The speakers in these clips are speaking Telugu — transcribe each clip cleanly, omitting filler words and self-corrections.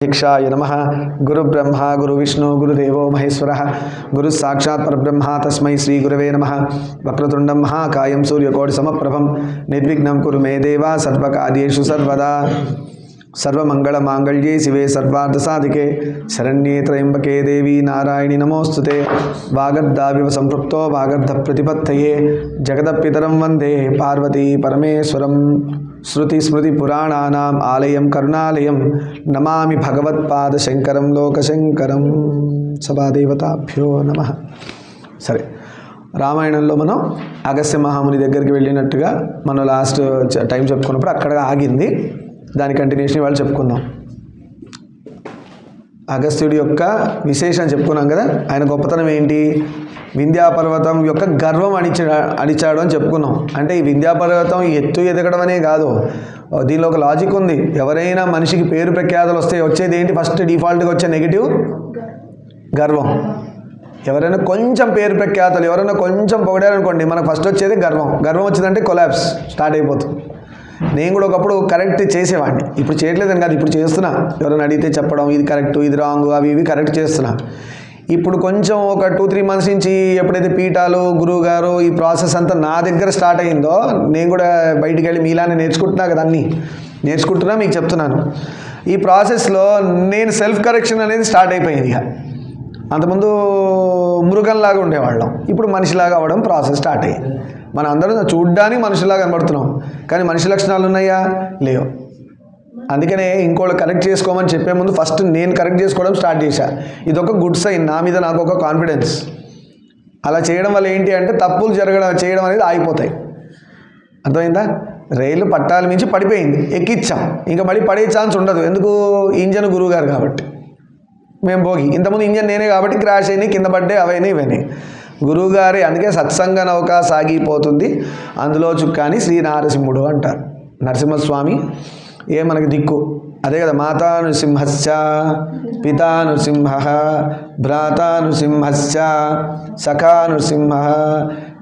दीक्षाय नमः। गुरु ब्रह्मा गुरु विष्णु गुरुदेवो महेश्वरः गुरु साक्षात् परब्रह्म तस्मै श्री गुरवे नमः। वक्रतुंडं महाकायं सूर्यकोटि समप्रभं निर्विघ्नं कुरु मे देव सर्वकार्येषु सर्वदा। सर्वमंगलमांगल्ये शिवे सर्वार्थसाधिके शरण्ये त्र्यंबके देवी नारायणि नमोस्तुते। वागर्धाविव संपृक्तो वागर्धप्रतिपत्तये जगदपितरं वन्दे पार्वती परमेश्वरं। श्रुतिस्मृतिपुराणानाम् आलयं करुणालयं नमामि भगवत्पादशङ्करं लोकशङ्करं। సభాదేవతాభ్యో నమః. సరే, రామాయణంలో మనం అగస్త్య మహాముని దగ్గరికి వెళ్ళినట్టుగా మనం లాస్ట్ టైం చెప్పుకున్నప్పుడు అక్కడ ఆగింది. దాని కంటిన్యూషన్ వాళ్ళు చెప్పుకుందాం. అగస్త్యుడి యొక్క విశేషం చెప్పుకున్నాం కదా. ఆయన గొప్పతనం ఏంటి? వింధ్యాపర్వతం యొక్క గర్వం అణిచాడు అని చెప్పుకున్నాం. అంటే ఈ వింధ్యాపర్వతం ఎత్తు ఎదగడం అనే కాదు, దీనిలో ఒక లాజిక్ ఉంది. ఎవరైనా మనిషికి పేరు ప్రఖ్యాతలు వస్తే వచ్చేది ఏంటి? ఫస్ట్ డిఫాల్ట్గా వచ్చే నెగిటివ్ గర్వం. ఎవరైనా కొంచెం పేరు ప్రఖ్యాతలు, ఎవరైనా కొంచెం పొగిడారనుకోండి, మనకు ఫస్ట్ వచ్చేది గర్వం. గర్వం వచ్చిందంటే కొలాప్స్ స్టార్ట్ అయిపోతుంది. నేను కూడా ఒకప్పుడు కరెక్ట్ చేసేవాడిని, ఇప్పుడు చేయట్లేదని కాదు, ఇప్పుడు చేస్తున్నా. ఎవరైనా అడిగితే చెప్పడం, ఇది కరెక్ట్ ఇది రాంగ్ అవి ఇవి కరెక్ట్ చేస్తున్నా. ఇప్పుడు కొంచెం ఒక 2-3 మంత్స్ నుంచి ఎప్పుడైతే పీఠాలు గురువు గారు ఈ ప్రాసెస్ అంతా నా దగ్గర స్టార్ట్ అయిందో, నేను కూడా బయటికి వెళ్ళి మీలానే నేర్చుకుంటున్నా కదా, అన్నీ నేర్చుకుంటున్నా, మీకు చెప్తున్నాను. ఈ ప్రాసెస్లో నేను సెల్ఫ్ కరెక్షన్ అనేది స్టార్ట్ అయిపోయింది. ఇక అంతకుముందు మృగంలాగా ఉండేవాళ్ళం, ఇప్పుడు మనిషిలాగా అవ్వడం ప్రాసెస్ స్టార్ట్ అయ్యింది. మన అందరం చూడ్డానికి మనుషులాగా కనబడుతున్నాం, కానీ మనిషి లక్షణాలు ఉన్నాయా? లేవు. అందుకనే ఇంకోళ్ళు కరెక్ట్ చేసుకోమని చెప్పే ముందు ఫస్ట్ నేను కరెక్ట్ చేసుకోవడం స్టార్ట్ చేశా. ఇదొక గుడ్ సైన్, నా మీద నాకు ఒక కాన్ఫిడెన్స్. అలా చేయడం వల్ల ఏంటి అంటే తప్పులు చేయడం అనేది ఆగిపోతాయి. అర్థమైందా? రైలు పట్టాల మించి పడిపోయింది, ఎక్కిచ్చాం, ఇంకా మళ్ళీ పడే ఛాన్స్ ఉండదు. ఎందుకు? ఇంజన్ గురువు గారు కాబట్టి, మేము భోగి. ఇంతకుముందు ఇంజన్ నేనే కాబట్టి క్రాష్ అయినాయి, కింద పడ్డే, అవైనాయి ఇవన్నీ గురువుగారే. అందుకే సత్సంగ నౌక సాగిపోతుంది అందులో చుక్కాని శ్రీ నారసింహుడు అంటారు. నరసింహస్వామి మనకి దిక్కు అదే కదా. మాతా నృసింహశ్చ పితా నృసింహ భ్రాతా నృసింహశ్చ సఖా నృసింహ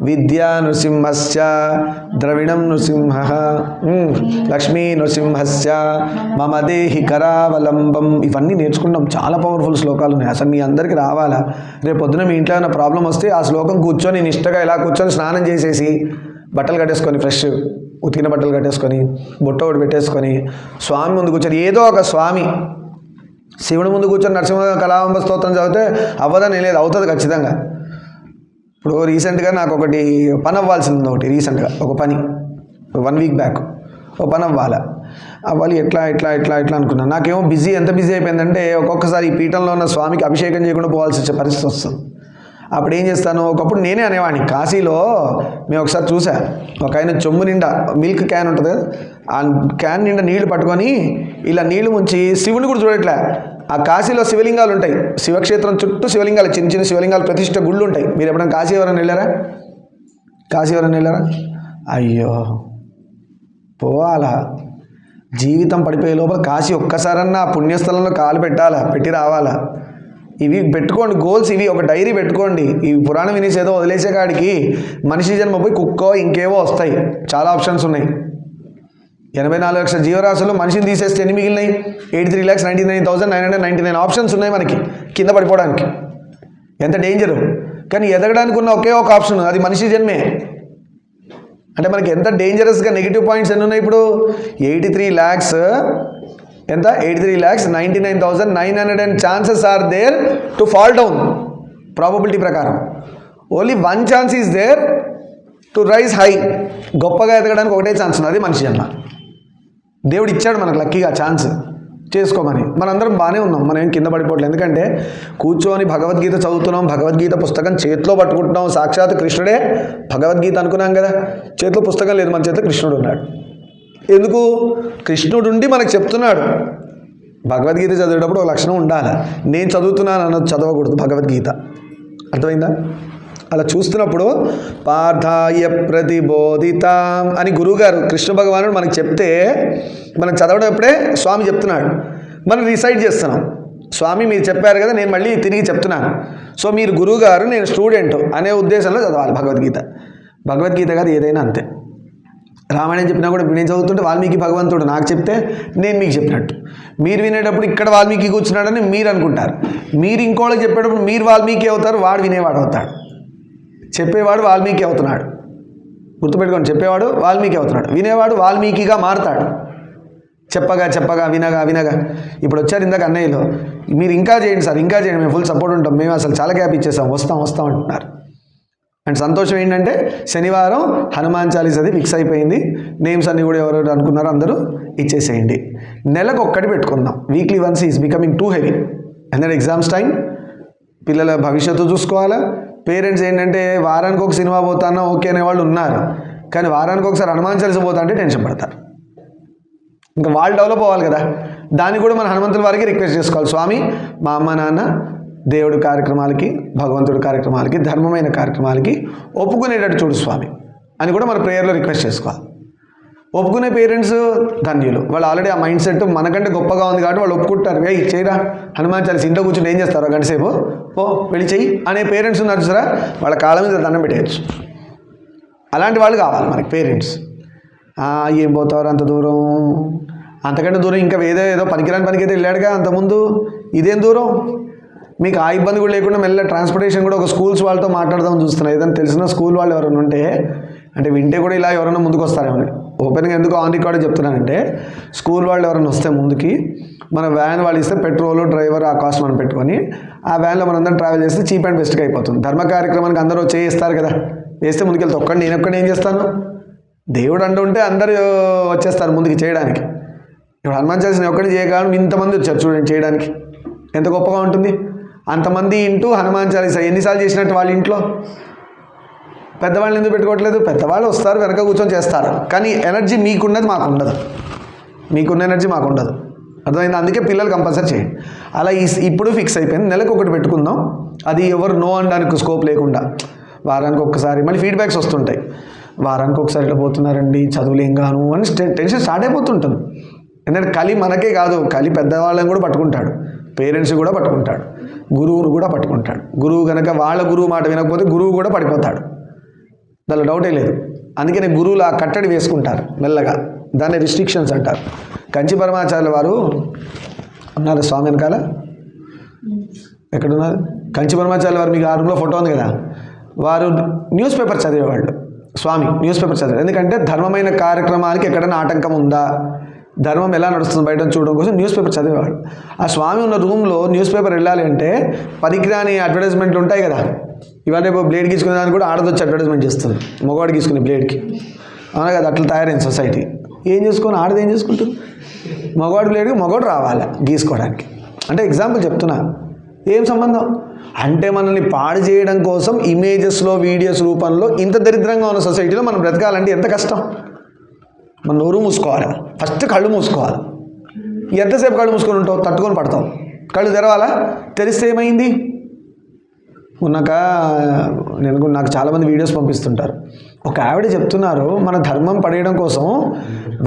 విద్యా నృసింహశ్చ ద్రవిణం నృసింహ లక్ష్మీ నృసింహశ్చ మమ దేహి కరావలంబం. ఇవన్నీ నేర్చుకుంటాం, చాలా పవర్ఫుల్ శ్లోకాలు ఉన్నాయి. అసలు మీ అందరికీ రావాలా? రేపు పొద్దున మీ ఇంట్లో ఏమైనా ప్రాబ్లం వస్తే ఆ శ్లోకం కూర్చొని నిష్టగా ఇలా కూర్చొని స్నానం చేసేసి బట్టలు కట్టేసుకొని, ఫ్రెష్ ఉతికిన బట్టలు కట్టేసుకొని, బొట్ట ఒకటి పెట్టేసుకొని స్వామి ముందు కూర్చొని, ఏదో ఒక స్వామి శివుడి ముందు కూర్చొని నరసింహ కళావంబ స్తోత్రం చదివితే అవ్వదని లేదు, అవుతుంది ఖచ్చితంగా. ఇప్పుడు రీసెంట్గా నాకు ఒకటి పని అవ్వాల్సింది, ఒకటి రీసెంట్గా ఒక పని 1 వీక్ బ్యాక్ ఒక పని అవ్వాలి. ఎట్లా అనుకున్నాను. నాకేమో బిజీ, ఎంత బిజీ అయిపోయిందంటే ఒక్కొక్కసారి ఈ పీఠంలో ఉన్న స్వామికి అభిషేకం చేయకుండా పోవాల్సి వచ్చే పరిస్థితి వస్తుంది. అప్పుడు ఏం చేస్తాను, ఒకప్పుడు నేనే అనేవాడిని. కాశీలో మేము ఒకసారి చూసా, ఒక ఆయన చెంబు నిండా మిల్క్ క్యాన్ ఉంటుంది కదా, ఆ క్యాన్ నిండా నీళ్లు పట్టుకొని ఇలా నీళ్లు ముంచి శివుని కూడా చూడట్లే. ఆ కాశీలో శివలింగాలు ఉంటాయి, శివక్షేత్రం చుట్టూ శివలింగాలు, చిన్న చిన్న శివలింగాలు, ప్రతిష్ఠ గుళ్ళు ఉంటాయి. మీరు ఎప్పుడైనా కాశీ ఎవరైనా వెళ్ళారా? అయ్యో పోవాలా, జీవితం పడిపోయే లోపల కాశీ ఒక్కసారన్నా ఆ పుణ్యస్థలంలో కాలు పెట్టి రావాలా. ఇవి పెట్టుకోండి గోల్స్, ఇవి ఒక డైరీ పెట్టుకోండి. ఈ పురాణం వినేసి ఏదో వదిలేసే కాడికి మనిషి జన్మ పోయి కుక్కో ఇంకేవో వస్తాయి. చాలా ఆప్షన్స్ ఉన్నాయి. 84 లక్షల జీవరాశులు మనిషిని తీసేస్తే ఎన్ని మిగిలినాయి? 83,99,999 ఆప్షన్స్ ఉన్నాయి మనకి కింద పడిపోవడానికి. ఎంత డేంజరు! కానీ ఎదగడానికి ఉన్న ఒకే ఒక ఆప్షన్, అది మనిషి జన్మే. అంటే మనకి ఎంత డేంజరస్గా నెగిటివ్ పాయింట్స్ ఎన్ని ఉన్నాయి ఇప్పుడు? 83 lakhs ఎంత? 83,99,900 chances are there to fall down probability ప్రకారం. Only 1 chance is there to rise high. గొప్పగా ఎదగడానికి ఒకటే ఛాన్స్ ఉంది, అది మనిషి జన్మ. దేవుడు ఇచ్చాడు మనకు లక్కీగా ఛాన్స్ చేసుకోమని. మనందరం బాగానే ఉన్నాం, మనం ఏం కింద పడిపోవట్లేదు. ఎందుకంటే కూర్చొని భగవద్గీత చదువుతున్నాం, భగవద్గీత పుస్తకం చేతిలో పట్టుకుంటున్నాం. సాక్షాత్ కృష్ణుడే భగవద్గీత అనుకున్నాం కదా. చేతిలో పుస్తకం లేదు, మన చేతిలో కృష్ణుడు ఉన్నాడు. ఎందుకు? కృష్ణుడుండి మనకు చెప్తున్నాడు. భగవద్గీత చదివేటప్పుడు ఒక లక్షణం ఉండాలి, నేను చదువుతున్నాను అన్నది చదవకూడదు భగవద్గీత. అర్థమైందా? అలా చూస్తున్నప్పుడు పార్థాయ ప్రతిబోధితాం అని గురువుగారు కృష్ణ భగవానుడు మనకు చెప్తే, మనం చదవడప్పుడే స్వామి చెప్తున్నాడు, మనం రిసైడ్ చేస్తున్నాం. స్వామి మీరు చెప్పారు కదా, నేను మళ్ళీ తిరిగి చెప్తున్నాను. సో మీరు గురువుగారు, నేను స్టూడెంట్ అనే ఉద్దేశంలో చదవాలి భగవద్గీత. భగవద్గీత కాదు ఏదైనా అంతే. రామాయణం చెప్పినా కూడా నేను చదువుతుంటే వాల్మీకి భగవంతుడు నాకు చెప్తే నేను మీకు చెప్పినట్టు, మీరు వినేటప్పుడు ఇక్కడ వాల్మీకి కూర్చున్నాడని మీరు అనుకుంటారు. మీరు ఇంకోళ్ళకి చెప్పేటప్పుడు మీరు వాల్మీకి అవుతారు, వాడు వినేవాడు అవుతాడు. చెప్పేవాడు వాల్మీకి అవుతున్నాడు, గుర్తుపెట్టుకోండి. చెప్పేవాడు వాల్మీకి అవుతున్నాడు, వినేవాడు వాల్మీకిగా మారుతాడు. చెప్పగా చెప్పగా వినగా వినగా. ఇప్పుడు వచ్చారు ఇందాక అన్నయ్యలో, మీరు ఇంకా చేయండి సార్, ఇంకా చేయండి, మేము ఫుల్ సపోర్ట్ ఉంటాం, మేము అసలు చాలా గ్యాప్ ఇచ్చేసాం, వస్తాం అంటున్నారు. అండ్ సంతోషం ఏంటంటే శనివారం హనుమాన్ చాలీసాది ఫిక్స్ అయిపోయింది. నేమ్స్ అన్నీ కూడా ఎవరెవరు అనుకున్నారో అందరూ ఇచ్చేసేయండి. నెలకు ఒక్కటి పెట్టుకుందాం. Weekly once is becoming too heavy. ఎందుకంటే ఎగ్జామ్స్ టైం, పిల్లల భవిష్యత్తు చూసుకోవాలా. పేరెంట్స్ ఏంటంటే వారానికి ఒక సినిమా పోతానో ఓకే అనేవాళ్ళు ఉన్నారు, కానీ వారానికి ఒకసారి హనుమాన్ చాలీసా పోతా అంటే టెన్షన్ పడతారు. ఇంకా వాళ్ళు డెవలప్ అవ్వాలి కదా, దాన్ని కూడా మన హనుమంతుల వారికి రిక్వెస్ట్ చేసుకోవాలి. స్వామి, మా అమ్మ నాన్న దేవుడి కార్యక్రమాలకి, భగవంతుడి కార్యక్రమాలకి, ధర్మమైన కార్యక్రమాలకి ఒప్పుకునేటట్టు చూడు స్వామి అని కూడా మన ప్రేయర్లో రిక్వెస్ట్ చేసుకోవాలి. ఒప్పుకునే పేరెంట్స్ ధన్యులు. వాళ్ళు ఆల్రెడీ ఆ మైండ్ సెట్ మనకంటే గొప్పగా ఉంది కాబట్టి వాళ్ళు ఒప్పుకుంటారు. వెయ్యి చేయరా హనుమాన్ చాలీసా, ఇంట్లో కూర్చుని ఏం చేస్తారో గంటసేపు ఓ వెళ్ళి చెయ్యి అనే పేరెంట్స్ ఉన్నారు చూసారా, వాళ్ళ కాళ్ళ మీద దండం పెట్టేయచ్చు. అలాంటి వాళ్ళు కావాలి మనకి పేరెంట్స్. ఏం పోతారు అంత దూరం, అంతకంటే దూరం ఇంకా ఏదో పనికిరాని పనికైతే వెళ్ళాడుగా అంతకుముందు, ఇదేం దూరం. మీకు ఆ ఇబ్బంది కూడా లేకుండా మెల్ల ట్రాన్స్పోర్టేషన్ కూడా ఒక స్కూల్స్ వాళ్ళతో మాట్లాడదామని చూస్తున్నా. ఏదైనా తెలిసిన స్కూల్ వాళ్ళు ఎవరైనా ఉంటే, అంటే వింటే కూడా ఇలా ఎవరైనా ముందుకు వస్తారేమని ఓపెన్గా ఎందుకు ఆన్ రికార్డ్ చెప్తున్నానంటే, స్కూల్ వాళ్ళు ఎవరైనా వస్తే ముందుకి మన వ్యాన్ వాళ్ళు ఇస్తే పెట్రోల్ డ్రైవర్ ఆ కాస్ట్ మనం పెట్టుకొని ఆ వ్యాన్లో మనందరం ట్రావెల్ చేస్తే చీప్ అండ్ బెస్ట్గా అయిపోతుంది. ధర్మ కార్యక్రమానికి అందరూ చేయిస్తారు కదా, వేస్తే ముందుకెళ్తే ఒక్కడిని నేను ఒక్కడిని ఏం చేస్తాను, దేవుడు అంటుంటే అందరూ వచ్చేస్తారు ముందుకు చేయడానికి. ఇప్పుడు హనుమాన్ చాలీసా ఒక్కడిని చేయగానే ఇంతమంది వచ్చారు చూడండి చేయడానికి, ఎంత గొప్పగా ఉంటుంది. అంతమంది ఇంటూ హనుమాన్ చాలీసా ఎన్నిసార్లు చేసినట్టు వాళ్ళ ఇంట్లో. పెద్దవాళ్ళు ఎందుకు పెట్టుకోవట్లేదు, పెద్దవాళ్ళు వస్తారు వెనక కూర్చొని చేస్తారు, కానీ ఎనర్జీ మీకున్నది మాకు ఉండదు, మీకున్న ఎనర్జీ మాకు ఉండదు, అర్థమైంది. అందుకే పిల్లలు కంపల్సరీ చేయండి. అలా ఇప్పుడు ఫిక్స్ అయిపోయింది, నెలకు ఒకటి పెట్టుకుందాం. అది ఎవరు నో అనడానికి స్కోప్ లేకుండా వారానికి ఒక్కసారి. మళ్ళీ ఫీడ్బ్యాక్స్ వస్తుంటాయి, వారానికి ఒకసారి ఇట్లా పోతున్నారండి చదువులేం గాను అని టెన్షన్ స్టార్ట్ అయిపోతుంటుంది. ఎందుకంటే కలి మనకే కాదు, కలి పెద్దవాళ్ళని కూడా పట్టుకుంటాడు, పేరెంట్స్ కూడా పట్టుకుంటాడు, గురువును కూడా పట్టుకుంటాడు. గురువు కనుక వాళ్ళ గురువు మాట వినకపోతే గురువు కూడా పడిపోతాడు, దానిలో డౌటే లేదు. అందుకనే గురువులు ఆ కట్టడి వేసుకుంటారు మెల్లగా, దాన్ని రిస్ట్రిక్షన్స్ అంటారు. కంచి పరమాచార్యుల వారు ఉన్నారు స్వామి వెనకాల, ఎక్కడున్నారు కంచి పరమాచార్యుల వారు, మీకు ఆ రూమ్లో ఫోటో ఉంది కదా, వారు న్యూస్ పేపర్ చదివేవాళ్ళు. స్వామి న్యూస్ పేపర్ చదివారు, ఎందుకంటే ధర్మమైన కార్యక్రమానికి ఎక్కడైనా ఆటంకం ఉందా, ధర్మం ఎలా నడుస్తుంది బయట చూడడం కోసం న్యూస్ పేపర్ చదివేవాడు. ఆ స్వామి ఉన్న రూమ్లో న్యూస్ పేపర్ వెళ్ళాలి అంటే పనికిరాని అడ్వర్టైజ్మెంట్లు ఉంటాయి కదా, ఇవాళ రేపు బ్లేడ్ గీసుకునే దానికి కూడా ఆడదొచ్చి అడ్వర్టైజ్మెంట్ చేస్తుంది, మగవాడు గీసుకునే బ్లేడ్కి, అవునా కదా, అట్లా తయారైంది సొసైటీ. ఏం చేసుకొని ఆడది ఏం చేసుకుంటుంది, మగవాడు బ్లేడ్కి మగవాడు రావాలి గీసుకోవడానికి. అంటే ఎగ్జాంపుల్ చెప్తున్నా, ఏం సంబంధం అంటే మనల్ని పాడు చేయడం కోసం ఇమేజెస్లో వీడియోస్ రూపంలో ఇంత దరిద్రంగా ఉన్న సొసైటీలో మనం బ్రతకాలంటే ఎంత కష్టం. మన నోరు మూసుకోవాలి, ఫస్ట్ కళ్ళు మూసుకోవాలి. ఎంతసేపు కళ్ళు మూసుకొని ఉంటావు, తట్టుకొని పడతావు. కళ్ళు తెరవాలా, తెరిస్తే ఏమైంది. నాకు చాలామంది వీడియోస్ పంపిస్తుంటారు. ఒక ఆవిడ చెప్తున్నారు, మన ధర్మం పడేయడం కోసం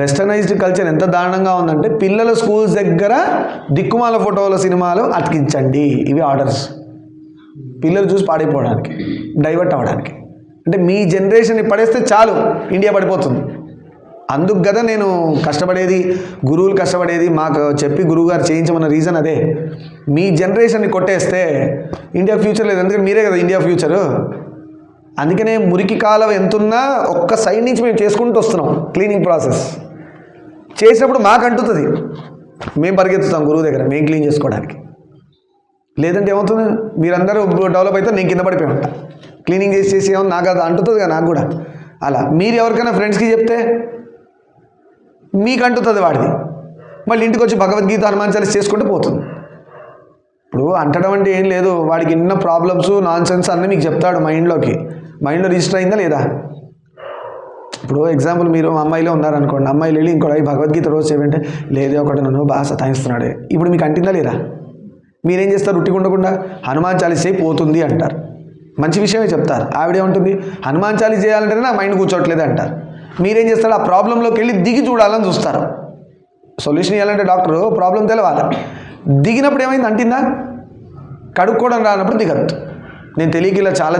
వెస్టర్నైజ్డ్ కల్చర్ ఎంత దారుణంగా ఉందంటే, పిల్లల స్కూల్స్ దగ్గర దిక్కుమాల ఫోటోల సినిమాలు అతికించండి, ఇవి ఆర్డర్స్. పిల్లలు చూసి పాడైపోవడానికి, డైవర్ట్ అవ్వడానికి. అంటే మీ జనరేషన్ని పడేస్తే చాలు, ఇండియా పడిపోతుంది. అందుకు కదా నేను కష్టపడేది, గురువులు కష్టపడేది, మాకు చెప్పి గురువుగారు చేయించమన్న రీజన్ అదే. మీ జనరేషన్ని కొట్టేస్తే ఇండియా ఫ్యూచర్ లేదు, ఎందుకంటే మీరే కదా ఇండియా ఫ్యూచరు. అందుకనే మురికి కాలం ఎంతున్నా ఒక్క సైడ్ నుంచి మేము చేసుకుంటూ వస్తున్నాం. క్లీనింగ్ ప్రాసెస్ చేసినప్పుడు మాకు అంటుతుంది, మేము పరిగెత్తుతాం గురువు దగ్గర మేము క్లీన్ చేసుకోవడానికి. లేదంటే ఏమవుతుంది, మీరందరూ డెవలప్ అయితే నేను కింద పడిపోయి ఉంటా. క్లీనింగ్ చేసి ఏమన్నా నాకు అది అంటుతుంది కదా, నాకు కూడా. అలా మీరు ఎవరికైనా ఫ్రెండ్స్కి చెప్తే మీకు అంటుతుంది వాడిది, మళ్ళీ ఇంటికి వచ్చి భగవద్గీత హనుమాన్ చాలీసా చేసుకుంటూ పోతుంది. ఇప్పుడు అంటడం అంటే ఏం లేదు, వాడికి ఎన్నో ప్రాబ్లమ్స్ నాన్ సెన్స్ అన్నీ మీకు చెప్తాడు, మైండ్లో రిజిస్టర్ అయిందా లేదా. ఇప్పుడు ఎగ్జాంపుల్ మీరు అమ్మాయిలో ఉన్నారనుకోండి, అమ్మాయిలు వెళ్ళి ఇంకో భగవద్గీత రోజు చేయంటే లేదే ఒకటి నన్ను బాగా సతాయిస్తున్నాడే, ఇప్పుడు మీకు అంటిందా లేదా. మీరేం చేస్తారు, ఉట్టికుండకుండా హనుమాన్ చాలీసా పోతుంది అంటారు, మంచి విషయమే చెప్తారు. ఆవిడేముంటుంది, హనుమాన్ చాలీసా చేయాలంటేనే నా మైండ్ కూర్చోట్లేదు అంటారు. మీరేం చేస్తారు, ఆ ప్రాబ్లంలోకి వెళ్ళి దిగి చూడాలని చూస్తారు. సొల్యూషన్ ఇవ్వాలంటే డాక్టరు ప్రాబ్లం తెలవాలి. దిగినప్పుడు ఏమైంది, అంటిందా. కడుక్కోవడం రానప్పుడు దిగద్దు. నేను తెలియక ఇలా చాలా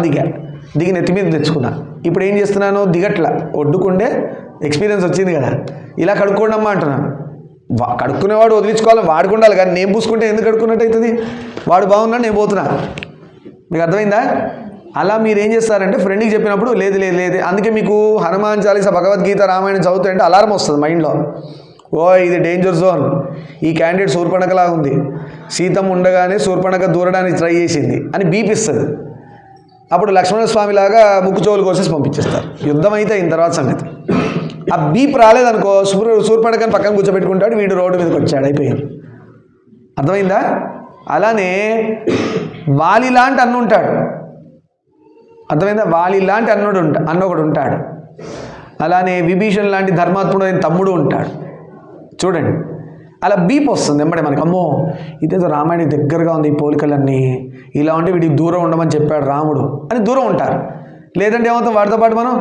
దిగి నెత్తి మీద తెచ్చుకున్నా. ఇప్పుడు ఏం చేస్తున్నాను, దిగట్లా, ఒడ్డుకుండే ఎక్స్పీరియన్స్ వచ్చింది కదా, ఇలా కడుక్కోండి అమ్మా అంటున్నాను. కడుక్కునేవాడు వదిలించుకోవాలి, వాడికి ఉండాలి. కానీ నేను పూసుకుంటే ఎందుకు కడుక్కున్నట్టు అవుతుంది? వాడు బాగున్నాడు, నేను పోతున్నా. మీకు అర్థమైందా? అలా మీరు ఏం చేస్తారంటే ఫ్రెండ్కి చెప్పినప్పుడు లేదు లేదు లేదు. అందుకే మీకు హనుమాన్ చాలీస, భగవద్గీత, రామాయణం చదువుతుంటే అలారం వస్తుంది మైండ్లో. ఓ ఇది డేంజర్ జోన్, ఈ క్యాండిడేట్ శూర్పణఖలాగా ఉంది, సీతమ్మ ఉండగానే శూర్పణఖ దూరడానికి ట్రై చేసింది అని బీపిస్తుంది. అప్పుడు లక్ష్మణస్వామిలాగా ముక్కు చెవులు కోసేసి పంపించేస్తారు. యుద్ధం అయితే అయిన తర్వాత సంగతి. ఆ బీప్ రాలేదనుకో శూర్పణఖని పక్కన కూర్చోబెట్టుకుంటాడు, వీడు రోడ్డు మీదకి వచ్చాడు, అయిపోయింది. అర్థమైందా? అలానే వాలి లాంటి అన్న ఉంటాడు. అర్థమైందా? వాలి లాంటి అన్నొకడు ఉంటాడు. అలానే విభీషణ్ లాంటి ధర్మాత్ముడు అయిన తమ్ముడు ఉంటాడు. చూడండి, అలా బీప్ వస్తుంది వెంబడే మనకి. అమ్మో ఇదేదో రామాయణ దగ్గరగా ఉంది, ఈ పోలికలన్నీ ఇలా ఉంటే వీడికి దూరం ఉండమని చెప్పాడు రాముడు అని దూరం ఉంటారు. లేదంటే ఏమవుతాం, వాడితో పాటు మనం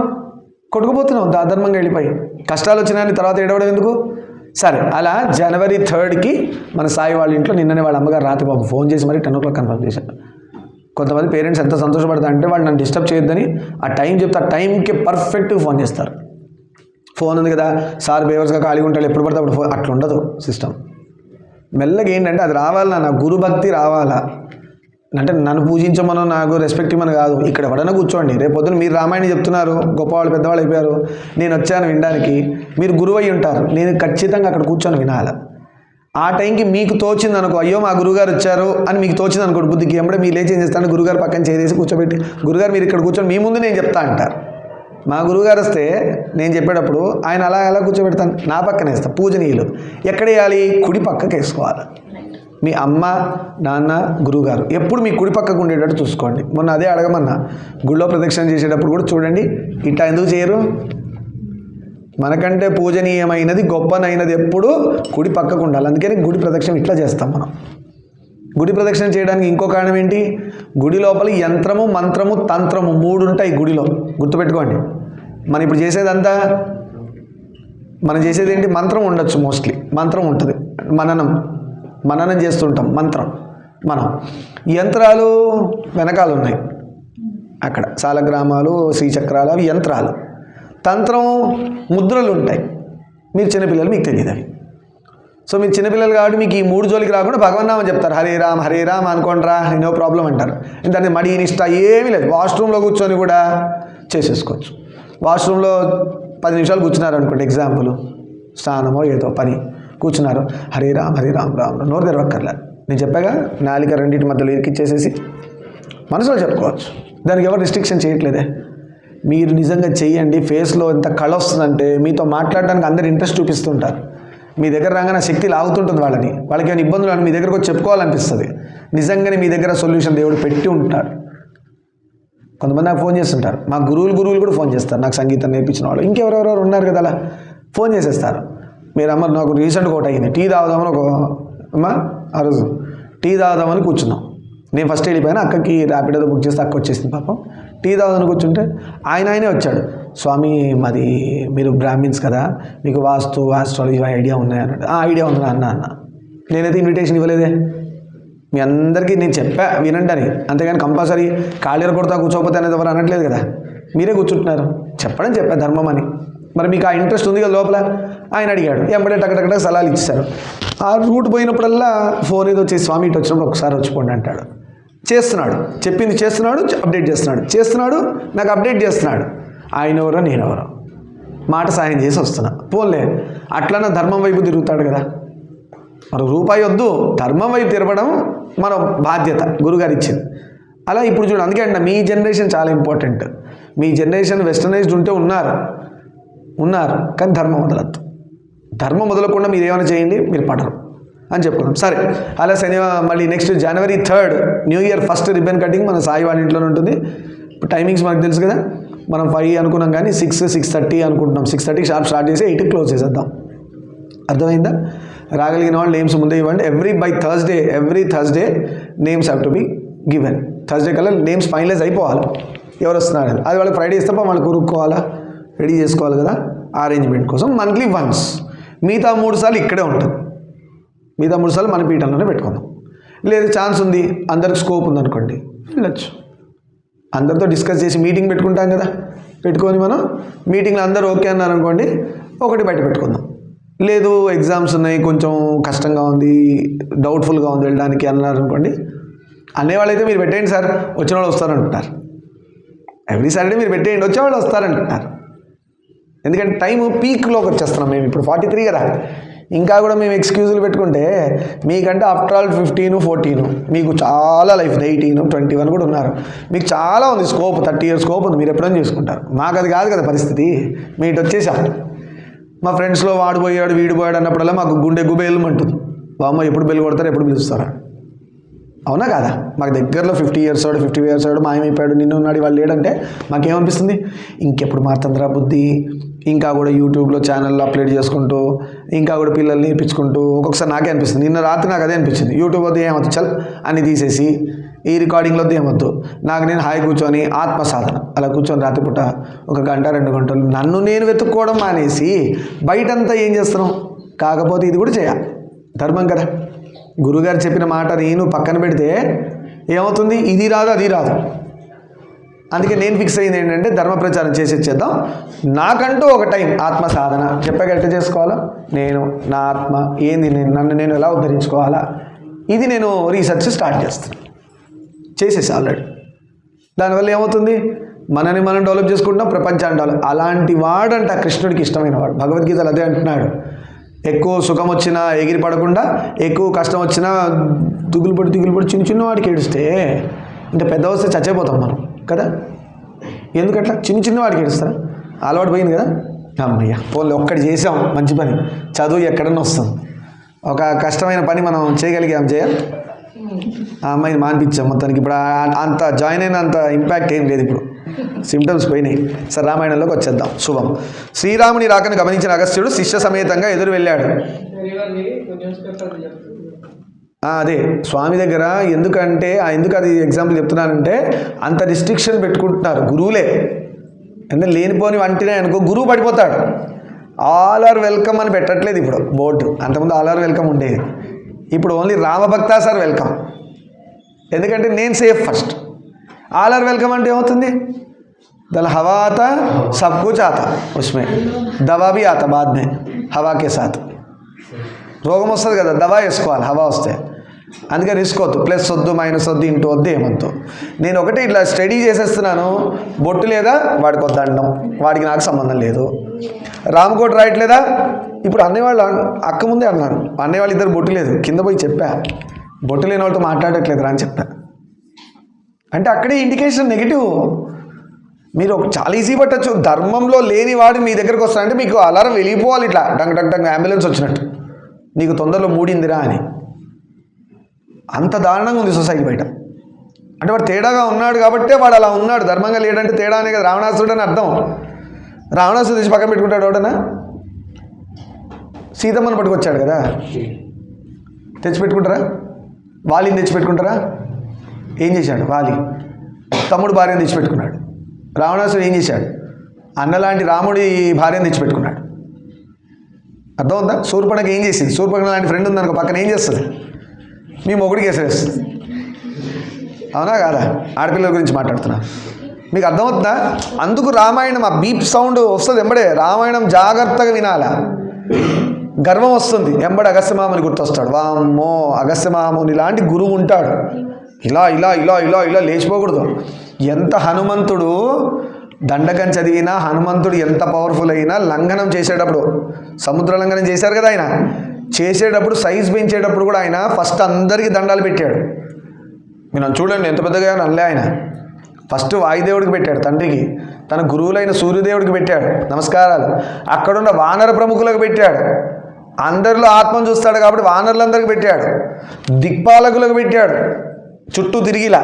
కొట్టుకుపోతున్నాం అధర్మంగా వెళ్ళిపోయి. కష్టాలు వచ్చినాయని తర్వాత ఏడవడం ఎందుకు? సరే, అలా జనవరి 3కి మన సాయి వాళ్ళ ఇంట్లో నిన్ననే వాళ్ళ అమ్మగారు రాత్రి బాబు ఫోన్ చేసి మరి 10 o'clock కన్ఫర్మ్ చేశారు. కొంతమంది పేరెంట్స్ ఎంత సంతోషపడతారంటే వాళ్ళు నన్ను డిస్టర్బ్ చేయొద్దని ఆ టైం చెప్తే ఆ టైంకి పర్ఫెక్ట్గా ఫోన్ చేస్తారు. ఫోన్ ఉంది కదా సార్, బేవర్స్గా ఖాళీగా ఉంటాడు, ఎప్పుడు పడితే అప్పుడు ఫోన్, అట్లా ఉండదు సిస్టమ్. మెల్లగా ఏంటంటే అది రావాలా, నా గురుభక్తి రావాలా. అంటే నన్ను పూజించమనో నాకు రెస్పెక్ట్ ఇవ్వమని కాదు. ఇక్కడ ఎవడన్నా కూర్చోండి, రేపు పొద్దున మీరు రామాయణం చెప్తున్నారు, గొప్పవాళ్ళు పెద్దవాళ్ళు అయిపోయారు, నేను వచ్చాను వినడానికి, మీరు గురువు అయి ఉంటారు, నేను ఖచ్చితంగా అక్కడ కూర్చొని వినాలి. ఆ టైంకి మీకు తోచింది అనుకో, అయ్యో మా గురుగారు వచ్చారు అని మీకు తోచింది అనుకోండి బుద్ధికి, ఎంబడే మీరు లేచి ఏం చేస్తాను, గురుగారు పక్కన చేసి కూర్చోబెట్టి, గురుగారు మీరు ఇక్కడ కూర్చొని మీ ముందు నేను చెప్తా అంటారు. మా గురువుగారు వస్తే నేను చెప్పేటప్పుడు ఆయన అలా అలా కూర్చోబెడతాను, నా పక్కన వేస్తాను. పూజనీయులు ఎక్కడ వేయాలి? కుడి పక్కకి వేసుకోవాలి. మీ అమ్మ నాన్న గురువుగారు ఎప్పుడు మీ కుడి పక్కకు ఉండేటట్టు చూసుకోండి. మొన్న అదే అడగమన్నా, గుళ్ళో ప్రదక్షిణ చేసేటప్పుడు కూడా చూడండి, ఇట్లా ఎందుకు చేయరు? మనకంటే పూజనీయమైనది గొప్పనైనది ఎప్పుడు కుడి పక్కకు ఉండాలి. అందుకని గుడి ప్రదక్షిణ ఇట్లా చేస్తాం మనం. గుడి ప్రదక్షిణ చేయడానికి ఇంకో కారణం ఏంటి? గుడి లోపల యంత్రము, మంత్రము, తంత్రము 3 ఉంటాయి గుడిలో, గుర్తుపెట్టుకోండి. మనం ఇప్పుడు చేసేదంతా మనం చేసేది ఏంటి? మంత్రం ఉండొచ్చు, మోస్ట్లీ మంత్రం ఉంటుంది. మననం చేస్తుంటాం మంత్రం. మనం యంత్రాలు వెనకాల ఉన్నాయి, అక్కడ సాలగ్రామాలు, శ్రీచక్రాలు, అవి యంత్రాలు. తంత్రం ముద్రలు ఉంటాయి. మీరు చిన్నపిల్లలు, మీకు తెలియదు అవి. సో మీరు చిన్నపిల్లలు కాబట్టి మీకు ఈ 3 జోలికి రాకుండా భగవన్నామని చెప్తారు. హరే రామ్ అనుకోండిరా, నో ప్రాబ్లం అంటారు. దాన్ని మడి నిష్ట ఏమీ లేదు. వాష్రూమ్లో కూర్చొని కూడా చేసేసుకోవచ్చు. వాష్రూమ్లో 10 నిమిషాలు కూర్చున్నారు అనుకోండి, ఎగ్జాంపుల్, స్నానమో ఏదో పని కూర్చున్నారు, హరే రామ్ రామ్ నోరు తెరవక్కర్లే. నేను చెప్పాగా, నాలిక రెండింటి మధ్యలో ఇరికిచ్చేసేసి మనసులో చెప్పుకోవచ్చు. దానికి ఎవరు రిస్ట్రిక్షన్ చేయట్లేదే. మీరు నిజంగా చెయ్యండి. ఫేస్లో ఎంత కళ వస్తుందంటే మీతో మాట్లాడడానికి అందరు ఇంట్రెస్ట్ చూపిస్తుంటారు. మీ దగ్గర రాగానే శక్తి లాగుతుంటుంది వాళ్ళకి ఏమైనా ఇబ్బందులు అని మీ దగ్గరకు వచ్చి చెప్పుకోవాలనిపిస్తుంది. నిజంగానే మీ దగ్గర సొల్యూషన్ దేవుడు పెట్టి ఉంటాడు. కొంతమంది నాకు ఫోన్ చేస్తుంటారు, మా గురువులు కూడా ఫోన్ చేస్తారు, నాకు సంగీతం నేర్పించిన వాళ్ళు, ఇంకెవరెవరెవరు ఉన్నారు కదా, అలా ఫోన్ చేసేస్తారు. మీరు అమ్మ నాకు రీసెంట్గా ఒకటి అయింది, టీ తాగుదామని ఆ రోజు టీ తాగుదామని కూర్చున్నాం. నేను ఫస్ట్ వెళ్ళిపోయాను, అక్కకి ర్యాపిడో బుక్ చేస్తే అక్క వచ్చేసింది పాపం. టీ తాగుదామని కూర్చుంటే ఆయనే వచ్చాడు, స్వామి మాది మీరు బ్రాహ్మిన్స్ కదా, మీకు వాస్తు ఆస్ట్రాలజీ ఐడియా ఉన్నాయి అన్నాడు. ఐడియా ఉంది అన్న. నేనైతే ఇన్విటేషన్ ఇవ్వలేదే. మీ అందరికీ నేను చెప్పా వినండి అని, అంతేగాని కంపల్సరీ కాళ్ళీర కొడతా కూర్చోకపోతే అనేది ఎవరు అనట్లేదు కదా, మీరే కూర్చుంటున్నారు. చెప్పా ధర్మం అని. మరి మీకు ఆ ఇంట్రెస్ట్ ఉంది కదా లోపల. ఆయన అడిగాడు, ఎంబడే టకటక సలహాలు ఇచ్చారు. ఆ రూట్ పోయినప్పుడల్లా ఫోన్ ఏదో వచ్చి, స్వామి ఇటు వచ్చినప్పుడు ఒకసారి వచ్చిపోండి అంటాడు. చేస్తున్నాడు, చెప్పింది చేస్తున్నాడు, అప్డేట్ చేస్తున్నాడు, నాకు అప్డేట్ చేస్తున్నాడు. ఆయన ఎవరో నేనెవరో మాట సాయం చేసి వస్తున్నా. పోన్లే, అట్లన్నా ధర్మం వైపు తిరుగుతాడు కదా. మరి రూపాయి వద్దు, ధర్మం వైపు తిరగడం మన బాధ్యత, గురుగారు ఇచ్చింది. అలా ఇప్పుడు చూడండి, అందుకే అంట మీ జనరేషన్ చాలా ఇంపార్టెంట్. మీ జనరేషన్ వెస్టర్నైజ్డ్ ఉంటే ఉన్నారు, కానీ ధర్మం వదలద్దు. ధర్మం వదలకుండా మీరు ఏమైనా చేయండి, మీరు పడరు అని చెప్పుకున్నాం. సరే, అలా మళ్ళీ నెక్స్ట్ జనవరి 3 new year first ribbon cutting మన సాయి వాళ్ళ ఇంట్లోనే ఉంటుంది. ఇప్పుడు టైమింగ్స్ మనకు తెలుసు కదా, మనం 5 అనుకున్నాం కానీ 6:30 అనుకుంటున్నాం. 6:30 షార్ప్ స్టార్ట్ చేసి 8 క్లోజ్ చేసేద్దాం. అర్థమైందా? రాగలిగిన వాళ్ళు నేమ్స్ ముందే ఇవ్వండి. Every Thursday names have to be given. Thursday కల్లా నేమ్స్ ఫైనలైజ్ అయిపోవాలి, ఎవరు వస్తున్నారు. అది వాళ్ళకి ఫ్రైడే ఇస్తే వాళ్ళు కొనుక్కోవాలా, రెడీ చేసుకోవాలి కదా, అరేంజ్మెంట్ కోసం. మంత్లీ వన్స్, మిగతా 3 సార్లు ఇక్కడే ఉంటుంది. మిగతా 3 సార్లు మన పీఠంలోనే పెట్టుకుందాం. లేదు ఛాన్స్ ఉంది, అందరికి స్కోప్ ఉందనుకోండి, వెళ్ళొచ్చు. అందరితో డిస్కస్ చేసి మీటింగ్ పెట్టుకుంటాం కదా, పెట్టుకొని మనం మీటింగ్లో అందరూ ఓకే అన్నారు అనుకోండి, ఒకటి బయట పెట్టుకుందాం. లేదు ఎగ్జామ్స్ ఉన్నాయి, కొంచెం కష్టంగా ఉంది, డౌట్ఫుల్గా ఉంది వెళ్ళడానికి అన్నారు అనుకోండి, అనేవాళ్ళైతే మీరు పెట్టేయండి సార్, వచ్చిన వాళ్ళు వస్తారంటున్నారు. ఎవ్రీ సాటర్డే మీరు పెట్టేయండి, వచ్చేవాళ్ళు వస్తారంటున్నారు. ఎందుకంటే టైము పీక్లోకి వచ్చేస్తున్నాం మేము ఇప్పుడు 43 కదా. ఇంకా కూడా మేము ఎక్స్క్యూజులు పెట్టుకుంటే మీకంటే ఆఫ్టర్ ఆల్ 15, 14 మీకు చాలా లైఫ్ 18, 21 కూడా ఉన్నారు. మీకు చాలా ఉంది స్కోప్, 30 years స్కోప్ ఉంది, మీరు ఎప్పుడైనా చేసుకుంటారు. మాకు అది కాదు కదా పరిస్థితి. మీ ఇటు వచ్చేసాం. మా ఫ్రెండ్స్లో వాడు పోయాడు వీడు పోయాడు అన్నప్పుడల్లా మాకు గుండె గుబేలమంటుంది. అమ్మ ఎప్పుడు బెల్ కొడతారు, ఎప్పుడు పిలుస్తారా? అవునా కాదా? మాకు దగ్గరలో 50 years వాడు 50 years వాడు మాయమైపోయాడు, నిన్ను ఉన్నాడు వాళ్ళు లేడంటే మాకేమనిపిస్తుంది? ఇంకెప్పుడు మారుతుందిరా బుద్ధి, ఇంకా కూడా యూట్యూబ్లో ఛానల్లో అప్లోడ్ చేసుకుంటూ ఇంకా కూడా పిల్లల్ని నేర్పించుకుంటూ. ఒక్కొక్కసారి నాకే అనిపిస్తుంది, నిన్న రాత్రి నాకు అదే అనిపించింది, యూట్యూబ్ వద్దు ఏమవుతుంది చల్ అని తీసేసి ఈ రికార్డింగ్లో వద్దు ఏమొద్దు, నాకు నేను హాయి కూర్చొని ఆత్మ సాధన అలా కూర్చొని రాత్రిపూట 1 గంట 2 గంటలు నన్ను నేను వెతుక్కోవడం మానేసి బయటంతా ఏం చేస్తున్నాం? కాకపోతే ఇది కూడా చేయాలి, ధర్మం కదా. గురుగారు చెప్పిన మాట నేను పక్కన పెడితే ఏమవుతుంది? ఇది రాదు అది రాదు. అందుకే నేను ఫిక్స్ అయింది ఏంటంటే ధర్మ ప్రచారం చేసి ఇచ్చేద్దాం. నాకంటూ ఒక టైం ఆత్మ సాధన చెప్పాక ఎట్లా చేసుకోవాలా, నేను నా ఆత్మ ఏంది, నన్ను నేను ఎలా ఉద్ధరించుకోవాలా, ఇది నేను రీసెర్చ్ స్టార్ట్ చేస్తాను. చేసేసి ఆల్రెడీ. దానివల్ల ఏమవుతుంది? మనని మనం డెవలప్ చేసుకుంటున్నాం, ప్రపంచాన్ని డెవలప్. అలాంటి వాడంట కృష్ణుడికి ఇష్టమైన వాడు. భగవద్గీతలు అదే అంటున్నాడు, ఎక్కువ సుఖం వచ్చినా ఎగిరి పడకుండా, ఎక్కువ కష్టం వచ్చినా దిగులు పడి చిన్న వాడికి ఏడుస్తే ఇంకా పెద్ద వస్తే చచ్చిపోతాం మనం కదా. ఎందుకట్లా చిన్న వాడికి ఏడుస్తారా? అలవాటు పోయింది కదా. అమ్మయ్య పోన్లే ఒక్కటి చేసాం మంచి పని, చదువు ఎక్కడన్నా వస్తుంది. ఒక కష్టమైన పని మనం చేయగలిగాం, ఆ అమ్మాయిని మానిపించాం మొత్తానికి. ఇప్పుడు అంత జాయిన్ అయిన అంత ఇంపాక్ట్ ఏం లేదు, ఇప్పుడు సిమ్టమ్స్ పోయినాయి. సరే రామాయణంలోకి వచ్చేద్దాం. శుభం. శ్రీరాముని రాకను గమనించిన అగస్త్యుడు శిష్య సమేతంగా ఎదురు వెళ్ళాడు. అదే స్వామి దగ్గర ఎందుకంటే ఎందుకు అది ఎగ్జాంపుల్ చెప్తున్నానంటే అంత రిస్ట్రిక్షన్ పెట్టుకుంటున్నారు గురువులే. ఎందుకంటే లేనిపోని వంటినే అనుకో గురువు పడిపోతాడు. ఆల్ ఆర్ వెల్కమ్ అని పెట్టట్లేదు ఇప్పుడు బోర్డు. అంతకుముందు ఆల్ ఆర్ వెల్కమ్ ఉండేది, ఇప్పుడు ఓన్లీ రామభక్త సార్ వెల్కమ్. ఎందుకంటే నేను safe first. All are welcome అంటే ఏమవుతుంది? दल हवा आता सब कुछ आता, उसमें दवा भी आता बाद में हवा के साथ. రోగం వస్తుంది కదా, దవా వేసుకోవాలి హవా వస్తే. అందుకే రిస్క్ వద్దు, ప్లస్ వద్దు మైనస్ వద్దు ఇంటూ వద్దు ఏమొద్దు. నేను ఒకటి ఇట్లా స్టడీ చేసేస్తున్నాను, బొట్టు లేదా వాడికి వద్ద అండం, వాడికి నాకు సంబంధం లేదు. రామకోట రాయట్లేదా? ఇప్పుడు అన్నయ్యవాళ్ళు అక్క ముందే అన్నాను, అన్నయ్యవాళ్ళు ఇద్దరు బొట్టు లేదు, కింద పోయి చెప్పా బొట్టు లేని వాళ్ళతో మాట్లాడట్లేదు రా అని చెప్పా. అంటే అక్కడే ఇండికేషన్ నెగిటివ్. మీరు చాలా ఈజీ పట్టచ్చు. ధర్మంలో లేని వాడు మీ దగ్గరకు వస్తాడంటే మీకు అలారం వెళ్ళిపోవాలి, ఇట్లా డంగ్ డంగ్ డంగ్ అంబులెన్స్ వచ్చినట్టు, నీకు తొందరలో మూడిందిరా అని. అంత దారుణంగా ఉంది సొసైటీ బయట. అంటే వాడు తేడాగా ఉన్నాడు కాబట్టే వాడు అలా ఉన్నాడు, ధర్మంగా లేడంటే తేడా అనే కదా రావణాసురుడు అని అర్థం. రావణాసురుడు తెచ్చి పక్కన పెట్టుకుంటాడు ఎవడన్నా? సీతమ్మను పట్టుకొచ్చాడు కదా, తెచ్చిపెట్టుకుంటారా? వాలిని తెచ్చిపెట్టుకుంటారా? ఏం చేశాడు? వాలి తమ్ముడు భార్యను తెచ్చిపెట్టుకున్నాడు. రావణాసురుడు ఏం చేశాడు? అన్నలాంటి రాముడి భార్యను తెచ్చిపెట్టుకున్నాడు. అర్థమవుతుందా? శూర్పణఖ ఏం చేసింది? శూర్పణఖ లాంటి ఫ్రెండ్ ఉందనుకో పక్కన ఏం చేస్తుంది? మీ మొగుడికి వేసేస్తుంది. అవునా కాదా? ఆడపిల్లల గురించి మాట్లాడుతున్నా, మీకు అర్థమవుతుందా? అందుకు రామాయణం ఆ బీప్ సౌండ్ వస్తుంది ఎంబడే, రామాయణం జాగ్రత్తగా వినాలా. గర్వం వస్తుంది ఎంబడి అగస్త్యమాముని గుర్తొస్తాడు. వామ్మో అగస్త్యమాముని లాంటి గురువు ఉంటాడు. ఇలా ఇలా ఇలా ఇలా ఇలా లేచిపోకూడదు. ఎంత హనుమంతుడు దండకం చదివినా, హనుమంతుడు ఎంత పవర్ఫుల్ అయినా లంఘనం చేసేటప్పుడు, సముద్ర లంఘనం చేశారు కదా ఆయన, చేసేటప్పుడు సైజ్ పెంచేటప్పుడు కూడా ఆయన ఫస్ట్ అందరికీ దండాలు పెట్టాడు. మీరు చూడండి ఎంత పెద్దగా నల్లే ఆయన. ఫస్ట్ వాయుదేవుడికి పెట్టాడు, తండ్రికి, తన గురువులైన సూర్యదేవుడికి పెట్టాడు నమస్కారాలు. అక్కడున్న వానర ప్రముఖులకు పెట్టాడు. అందరిలో ఆత్మను చూస్తాడు కాబట్టి వానరులందరికీ పెట్టాడు. దిక్పాలకులకు పెట్టాడు, చుట్టూ తిరిగిలా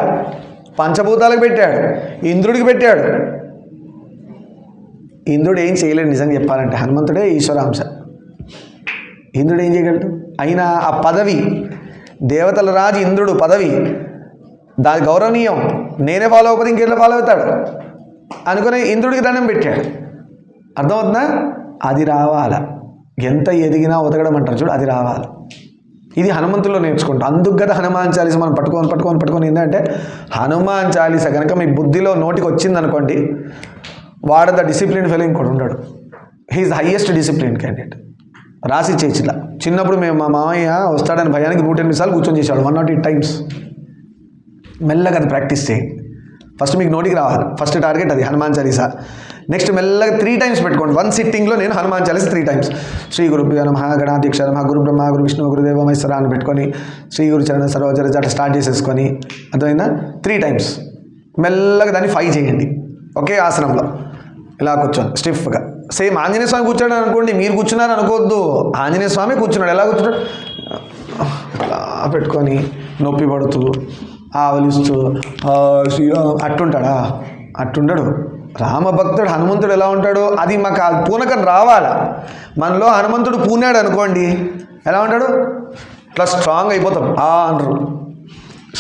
పంచభూతాలకు పెట్టాడు. ఇంద్రుడికి పెట్టాడు. ఇంద్రుడు ఏం చేయలేడు నిజంగా చెప్పాలంటే, హనుమంతుడే ఈశ్వరాంశ. ఇంద్రుడు ఏం చేయగలడు? అయినా ఆ పదవి, దేవతల రాజు ఇంద్రుడు పదవి, దాని గౌరవనీయం, నేనే ఫాలో అవ్వకపోతే ఇంకెట్లా ఫాలో అవుతాడు అనుకుని ఇంద్రుడికి దండం పెట్టాడు. అర్థమవుతుందా? అది రావాలా. ఎంత ఎదిగినా ఉతకడం అంటారు చూడు, అది రావాలి. ఇది హనుమంతుల్లో నేర్చుకుంటాం. అందుకు కదా హనుమాన్ చాలీస మనం పట్టుకొని ఏంటంటే, హనుమాన్ చాలీస కనుక మీ బుద్ధిలో నోటికి వచ్చిందనుకోండి, వాడంత డిసిప్లిన్ ఫెలో ఇంకోటి ఉన్నాడు. He is the highest discipline candidate. రాసి చేసిలా. చిన్నప్పుడు మేము మా మామయ్య వస్తాడని భయానికి 108 సార్లు కూర్చొని చేశాడు, 108 times. మెల్లగా అది ప్రాక్టీస్ చేయండి. ఫస్ట్ మీకు నోటికి రావాలి. ఫస్ట్ టార్గెట్ అది హనుమాన్ చాలీసా. నెక్స్ట్ మెల్లగా 3 times పెట్టుకోండి. 1 sittingలో నేను హనుమాన్ చాలీసా 3 times. శ్రీ గురుభ్యో నమః గణాధ్యక్ష నమః గురు బ్రహ్మ గురు విష్ణు గురుదేవ మహేశ్వర అని పెట్టుకొని శ్రీ గురు చరణ సరోజర అట్లా స్టార్ట్ చేసేసుకొని, అర్థమైందా? 3 times మెల్లగా దాన్ని 5 చేయండి. ఒకే ఆసనంలో ఇలా కూర్చొని స్టిఫ్గా. సేమ్ ఆంజనేయ స్వామి కూర్చోడు అనుకోండి, మీరు కూర్చున్నారు అనుకోవద్దు. ఆంజనేయ స్వామి కూర్చున్నాడు. ఎలా కూర్చున్నాడు? అలా పెట్టుకొని నొప్పి పడుతూ ఆవలిస్తూ శ్రీరామ్ అట్టుంటాడా? అట్టుంటాడు. రామభక్తుడు హనుమంతుడు ఎలా ఉంటాడో అది మాకు ఆ పూనకం రావాలా. మనలో హనుమంతుడు పూనాడు అనుకోండి, ఎలా ఉంటాడు? ఇట్లా స్ట్రాంగ్ అయిపోతాం. అంటారు,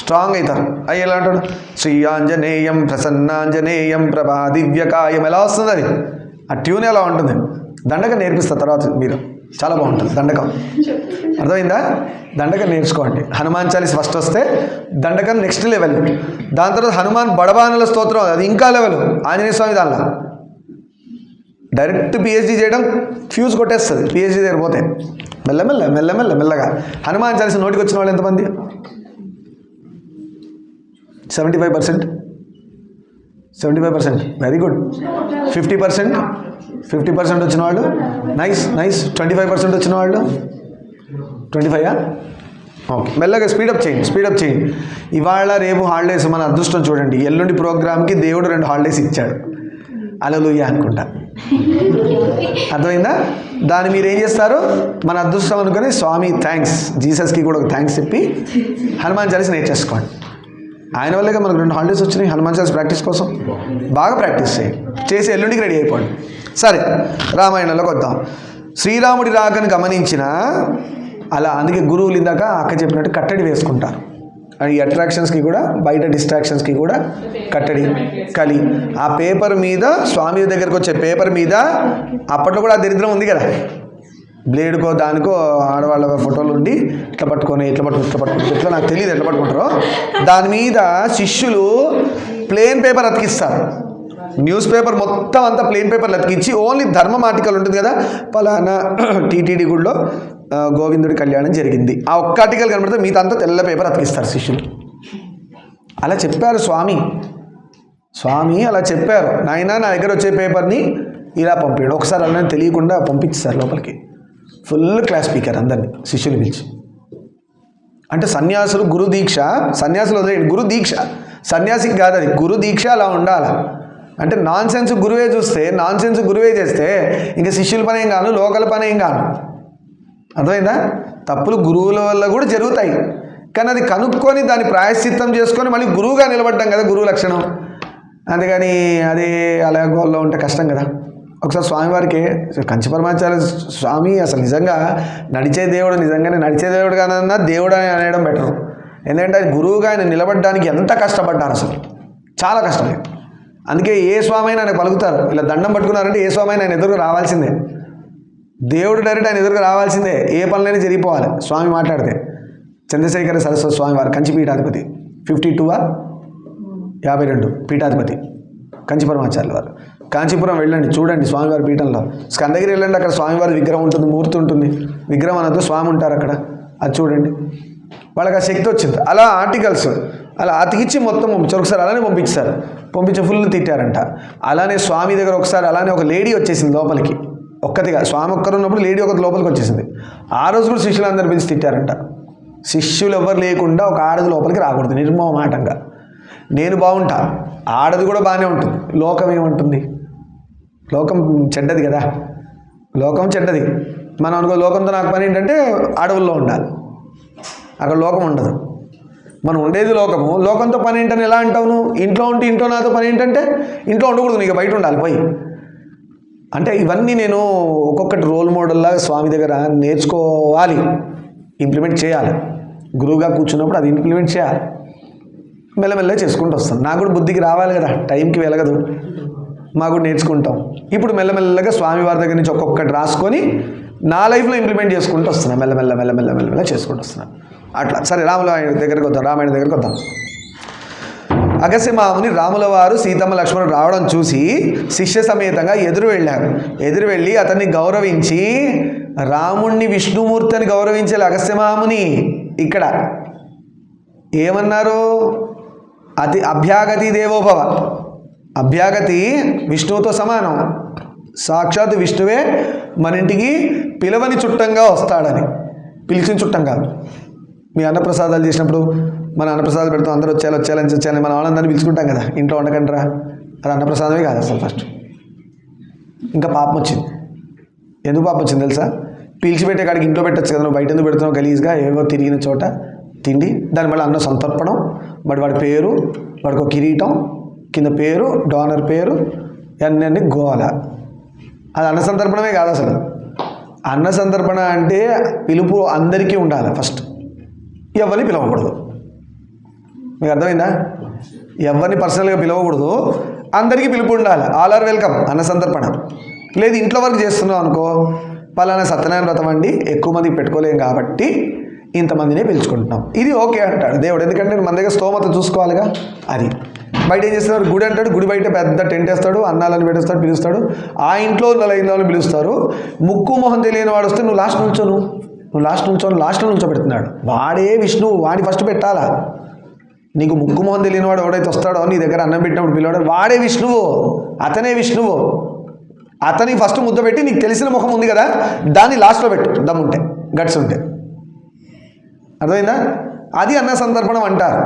స్ట్రాంగ్ అవుతారు. అవి ఎలా అంటాడు? శ్రీ ఆంజనేయం ప్రసన్నాంజనేయం ప్రభా దివ్యకాయం. ఎలా వస్తుంది అది? ఆ ట్యూన్ ఎలా ఉంటుంది? దండకం నేర్పిస్తారు తర్వాత మీరు, చాలా బాగుంటుంది దండకం. అర్థమైందా? దండకం నేర్చుకోండి. హనుమాన్ చాలీస్ ఫస్ట్ వస్తే దండకం నెక్స్ట్ లెవెల్. దాని తర్వాత హనుమాన్ బడబానుల స్తోత్రం, అది ఇంకా లెవెల్. ఆంజనేయ స్వామి దానిలో డైరెక్ట్ PhD చేయడం ఫ్యూజ్ కొట్టేస్తుంది. PhD దగ్గర పోతే మెల్లగా. హనుమాన్ చాలీస్ నోటికి వచ్చిన వాళ్ళు ఎంతమంది? 75%. Very good. 50% వచ్చిన వాళ్ళు నైస్. 25% వచ్చిన వాళ్ళు 25. ఓకే, మెల్లగా స్పీడప్ చేయండి. ఇవాళ రేపు హాలిడేస్, మన అదృష్టం చూడండి. ఎల్లుండి ప్రోగ్రామ్కి దేవుడు 2 హాలిడేస్ ఇచ్చాడు. హల్లెలూయా అనుకుంటా. అర్థమైందా? దాన్ని మీరు ఏం చేస్తారు? మన అదృష్టం అనుకొని స్వామి థ్యాంక్స్, జీసస్కి కూడా ఒక థ్యాంక్స్ చెప్పి హనుమాన్ చాలీసా నేర్చేసుకోండి. ఆయన వల్లే మనకు 2 హాలిడేస్ వచ్చినాయి హనుమాన్ చాలీసా ప్రాక్టీస్ కోసం. బాగా ప్రాక్టీస్ చేసి ఎల్లుండికి రెడీ అయిపోండి. సరే, రామాయణంలోకి వద్దాం. శ్రీరాముడి రాకని గమనించిన అలా, అందుకే గురువులు ఇందాక అక్క చెప్పినట్టు కట్టడి వేసుకుంటారు. ఈ అట్రాక్షన్స్కి కూడా, బయట డిస్ట్రాక్షన్స్కి కూడా కట్టడి, కలి. ఆ పేపర్ మీద, స్వామి దగ్గరికి వచ్చే పేపర్ మీద అప్పట్లో కూడా ఆ దరిద్రం ఉంది కదా, బ్లేడ్కో దానికో ఆడవాళ్ళ ఫోటోలు ఉండి ఇట్లా పట్టుకొని ఎట్లా నాకు తెలియదు ఎట్లా పట్టుకుంటారో, దాని మీద శిష్యులు ప్లెయిన్ పేపర్ అతికిస్తారు. న్యూస్ పేపర్ మొత్తం అంతా ప్లెయిన్ పేపర్లు అతికించి ఓన్లీ ధర్మం ఆర్టికల్ ఉంటుంది కదా, పలానా టీటీడీ గుడిలో గోవిందుడి కళ్యాణం జరిగింది, ఆ ఒక్క ఆర్టికల్ కనబడితే మీతో అంతా తెల్ల పేపర్ అతికిస్తారు శిష్యులు. అలా చెప్పారు స్వామి అలా చెప్పారు. నాయనా నా దగ్గర వచ్చే పేపర్ని ఇలా పంపాడు. ఒకసారి అలానే తెలియకుండా పంపించారు లోపలికి. ఫుల్ క్లాస్ స్పీకర్ అందరినీ శిష్యులు పిలిచి. అంటే సన్యాసులు గురు దీక్ష, సన్యాసులు వదిలేయండి, గురు దీక్ష సన్యాసికి కాదు, అది గురు దీక్ష. అలా ఉండాలి. అంటే నాన్ సెన్స్ గురువే చూస్తే, నాన్ సెన్స్ గురువే చేస్తే ఇంకా శిష్యుల పని ఏం కాను, లోకల్ పని ఏం కాను. అర్థమైందా? తప్పులు గురువుల వల్ల కూడా జరుగుతాయి, కానీ అది కనుక్కొని దాన్ని ప్రాయశ్చిత్తం చేసుకొని మళ్ళీ గురువుగా నిలబడ్డాం కదా, గురువు లక్షణం. అందుకని అది అలా గోల్లో ఉంటే కష్టం కదా. ఒకసారి స్వామివారికి కంచి పరమాచార్య స్వామి అసలు నిజంగా నడిచే దేవుడు కాదన్నా దేవుడు అని అనడం బెటర్. ఎందుకంటే ఆయన గురువుగా ఆయన నిలబడడానికి ఎంత కష్టపడ్డారు, అసలు చాలా కష్టమే. అందుకే ఏ స్వామి అయినా ఆయన పలుకుతారు. ఇలా దండం పట్టుకున్నారంటే ఏ స్వామి అయినా ఆయన ఎదురుగా రావాల్సిందే. దేవుడు డైరెక్ట్ ఆయన ఎదురుగా రావాల్సిందే. ఏ పనులైనా జరిగిపోవాలి స్వామి మాట్లాడితే. చంద్రశేఖర సరస్వతి స్వామి వారు కంచి పీఠాధిపతి, 52 52 పీఠాధిపతి కంచి పరమాచార్యుల వారు. కాంచీపురం వెళ్ళండి, చూడండి స్వామివారి పీఠంలో. స్కందగిరి వెళ్ళండి, అక్కడ స్వామివారి విగ్రహం ఉంటుంది, మూర్తి ఉంటుంది. విగ్రహం అనద్దు, స్వామి ఉంటారు అక్కడ, అది చూడండి. వాళ్ళకి ఆ శక్తి వచ్చింది. అలా ఆర్టికల్స్ అలా అతికిచ్చి మొత్తం పంపించారు. ఒకసారి అలానే పంపించి ఫుల్ తిట్టారంట. అలానే స్వామి దగ్గర ఒకసారి అలానే ఒక లేడీ వచ్చేసింది లోపలికి, ఒక్కతిగా. స్వామి ఒక్కరు ఉన్నప్పుడు లేడీ ఒకటి లోపలికి వచ్చేసింది. ఆ రోజు కూడా శిష్యులందరూ పిలిచి తిట్టారంట. శిష్యులు ఎవరు లేకుండా ఒక ఆడది లోపలికి రాకూడదు నిర్మోహమాటంగా. నేను బాగుంటా, ఆడది కూడా బాగానే ఉంటుంది. లోకం ఏముంటుంది? లోకం చెడ్డది కదా, లోకం చెడ్డది. మనం అనుకో లోకంతో నాకు పని ఏంటంటే అడవుల్లో ఉండాలి, అక్కడ లోకం ఉండదు. మనం ఉండేది లోకము, లోకంతో పని ఏంటని ఎలా అంటావు నువ్వు? ఇంట్లో ఉంటే ఇంట్లో నాతో పని ఏంటంటే ఇంట్లో ఉండకూడదు, నీకు బయట ఉండాలి పోయి. అంటే ఇవన్నీ నేను ఒక్కొక్కటి రోల్ మోడల్లాగా స్వామి దగ్గర నేర్చుకోవాలి, ఇంప్లిమెంట్ చేయాలి. గురువుగా కూర్చున్నప్పుడు అది ఇంప్లిమెంట్ చేయాలి. మెల్లమెల్లగా చేసుకుంటూ వస్తాను. నాకు కూడా బుద్ధికి రావాలి కదా, టైంకి వెలగదు. మాకు కూడా నేర్చుకుంటాం. ఇప్పుడు మెల్లమెల్లగా స్వామివారి దగ్గర నుంచి ఒక్కొక్కటి రాసుకొని నా లైఫ్లో ఇంప్లిమెంట్ చేసుకుంటూ వస్తున్నాను. మెల్లమెల్ల చేసుకుంటూ వస్తున్నాను. అట్లా. సరే, రామాయణ దగ్గరికి వద్దాం. అగస్యమాముని రాముల వారు సీతమ్మ లక్ష్మణుడు రావడం చూసి శిష్య సమేతంగా ఎదురు వెళ్ళారు. ఎదురు వెళ్ళి అతన్ని గౌరవించి, రాముణ్ణి విష్ణుమూర్తి అని గౌరవించాలి అగస్యమాముని. ఇక్కడ ఏమన్నారు? అభ్యాగతి దేవోభవ. అభ్యాగతి విష్ణువుతో సమానం. సాక్షాత్ విష్ణువే మన ఇంటికి పిలవని చుట్టంగా వస్తాడని. పిలిచిన చుట్టం కాదు. మీ అన్నప్రసాదాలు చేసినప్పుడు మన అన్నప్రసాదాలు పెడతాం, అందరూ వచ్చేయాలని మన వాళ్ళందరినీ పిలుచుకుంటాం కదా, ఇంట్లో వండకంటారా, అది అన్నప్రసాదమే కాదు అసలు. ఫస్ట్ ఇంకా పాపం వచ్చింది. ఎందుకు పాపం వచ్చింది తెలుసా? పిలిచి పెట్టే కాడికి ఇంట్లో పెట్టచ్చు కదా, నువ్వు బయట ఎందుకు పెడుతున్నావు గలీజ్గా, ఏవో తిరిగిన చోట తిండి, దాని వల్ల అన్న సంతర్పణం, వాడి పేరు, వాడికి ఒక కిరీటం, కింద పేరు, డోనర్ పేరు, అన్నీ గోల. అది అన్న సంతర్పణమే కాదు అసలు. అన్న సంతర్పణ అంటే పిలుపు అందరికీ ఉండాలి. ఫస్ట్ ఎవరిని పిలవకూడదు. మీకు అర్థమైందా? ఎవరిని పర్సనల్గా పిలవకూడదు, అందరికీ పిలుపు ఉండాలి. ఆల్ ఆర్ వెల్కమ్ అన్న సంతర్పణ. లేదు ఇంట్లో వరకు చేస్తున్నావు అనుకో, పలానా సత్యనారాయణ వ్రతం అండి, ఎక్కువ మందికి పెట్టుకోలేం కాబట్టి ఇంతమందినే పిలుచుకుంటున్నాం, ఇది ఓకే అంటాడు దేవుడు. ఎందుకంటే మన దగ్గర స్తోమత చూసుకోవాలిగా. అది బయట ఏం చేస్తున్నారు? గుడి అంటాడు, గుడి బయట పెద్ద టెంట్ వేస్తాడు, అన్నాలను పెట్టేస్తాడు, పిలుస్తాడు. ఆ ఇంట్లో లైన్లో పిలుస్తారు. ముక్కు మొహం తెలియని వాడు వస్తే నువ్వు లాస్ట్ లాస్ట్లో పెడుతున్నాడు. వాడే విష్ణువు, వాడిని ఫస్ట్ పెట్టాలా. నీకు ముక్కు మొహం తెలియని వాడు ఎవడైతే వస్తాడో నీ దగ్గర అన్నం పెట్టినప్పుడు పిలవడం, వాడే విష్ణువు, అతనే విష్ణువు. అతని ఫస్ట్ ముద్ద పెట్టి నీకు తెలిసిన ముఖం ఉంది కదా దాన్ని లాస్ట్లో పెట్టు, దమ్ముంటే, గట్స్ ఉంటే. అర్థమైందా? అది అన్న సందర్భం అంటారు.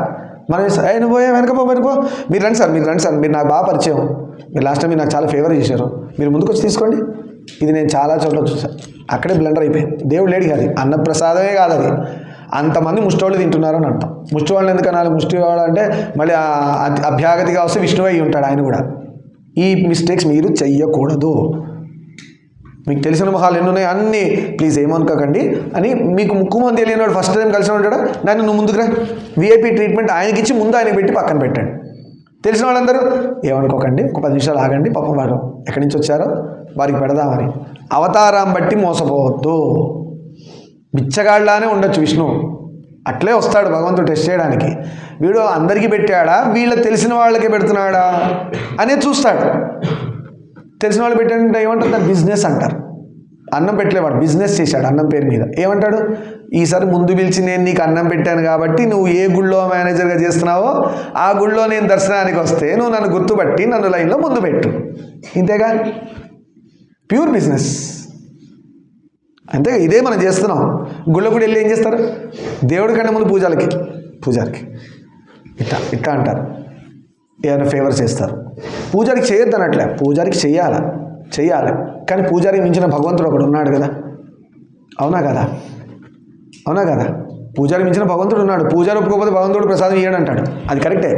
మనం నువ్వు వెనకపో మీరు రండి సార్, మీరు నాకు బాగా పరిచయం, మీరు లాస్ట్ టైం మీరు నాకు చాలా ఫేవర్ చేశారు, మీరు ముందుకు వచ్చి తీసుకోండి. ఇది నేను చాలా చోట్ల చూసాను. అక్కడే బ్లండర్ అయిపోయింది. దేవుడు లేడు కాదు, అన్నప్రసాదమే కాదు అది. అంతమంది ముష్టోళ్ళు తింటున్నారని అర్థం. ముష్టి వాళ్ళని ఎందుకు అనాలి? ముష్టి వాళ్ళు అంటే మళ్ళీ అభ్యాగతిగా వస్తే విష్ణువు అయి ఉంటాడు ఆయన కూడా. ఈ మిస్టేక్స్ మీరు చెయ్యకూడదు. మీకు తెలిసిన మొహాలు ఎన్ని ఉన్నాయి అన్నీ ప్లీజ్ ఏమనుకోకండి అని. మీకు ముక్కు మొహం తెలియని వాడు ఫస్ట్ టైం కలిసి ఉంటాడు, నన్ను నువ్వు ముందుకురా, విఐపి ట్రీట్మెంట్ ఆయనకి ఇచ్చి ముందు ఆయన పెట్టి పక్కన పెట్టండి. తెలిసిన వాళ్ళందరూ ఏమనుకోకండి, ఒక 10 నిమిషాలు ఆగండి, పాపం వారు ఎక్కడి నుంచి వచ్చారో వారికి పెడదామని. అవతారం బట్టి మోసపోవద్దు. బిచ్చగాళ్ళలానే ఉండొచ్చు విష్ణువు, అట్లే వస్తాడు భగవంతుడు టెస్ట్ చేయడానికి. వీడు అందరికీ పెట్టాడా, వీళ్ళ తెలిసిన వాళ్ళకే పెడుతున్నాడా అనేది చూస్తాడు. తెలిసిన వాళ్ళు పెట్టాడంటే ఏమంటారు? దాన్ని బిజినెస్ అంటారు. అన్నం పెట్టలేవాడు, బిజినెస్ చేశాడు అన్నం పేరు మీద. ఏమంటాడు? ఈసారి ముందు పిలిచి నేను నీకు అన్నం పెట్టాను కాబట్టి నువ్వు ఏ గుళ్ళో మేనేజర్గా చేస్తున్నావో ఆ గుళ్ళో నేను దర్శనానికి వస్తే నువ్వు నన్ను గుర్తుపట్టి నన్ను లైన్లో ముందు పెట్టు. ఇంతేగా, ప్యూర్ బిజినెస్. అంతే. ఇదే మనం చేస్తున్నాం. గుళ్ళో కూడా వెళ్ళి ఏం చేస్తారు? దేవుడి కంటే ముందు పూజారికి ఇట్లా అంటారు, ఏమైనా ఫేవర్ చేస్తారు. పూజారికి చేయొద్దు అన్నట్లే, పూజారికి చెయ్యాలి. కానీ పూజారికి మించిన భగవంతుడు ఒకడు ఉన్నాడు కదా. అవునా కదా? పూజారికి మించిన భగవంతుడు ఉన్నాడు. పూజారి ఒప్పుకోకపోతే భగవంతుడు ప్రసాదం ఇయ్యడు అంటాడు. అది కరెక్టే.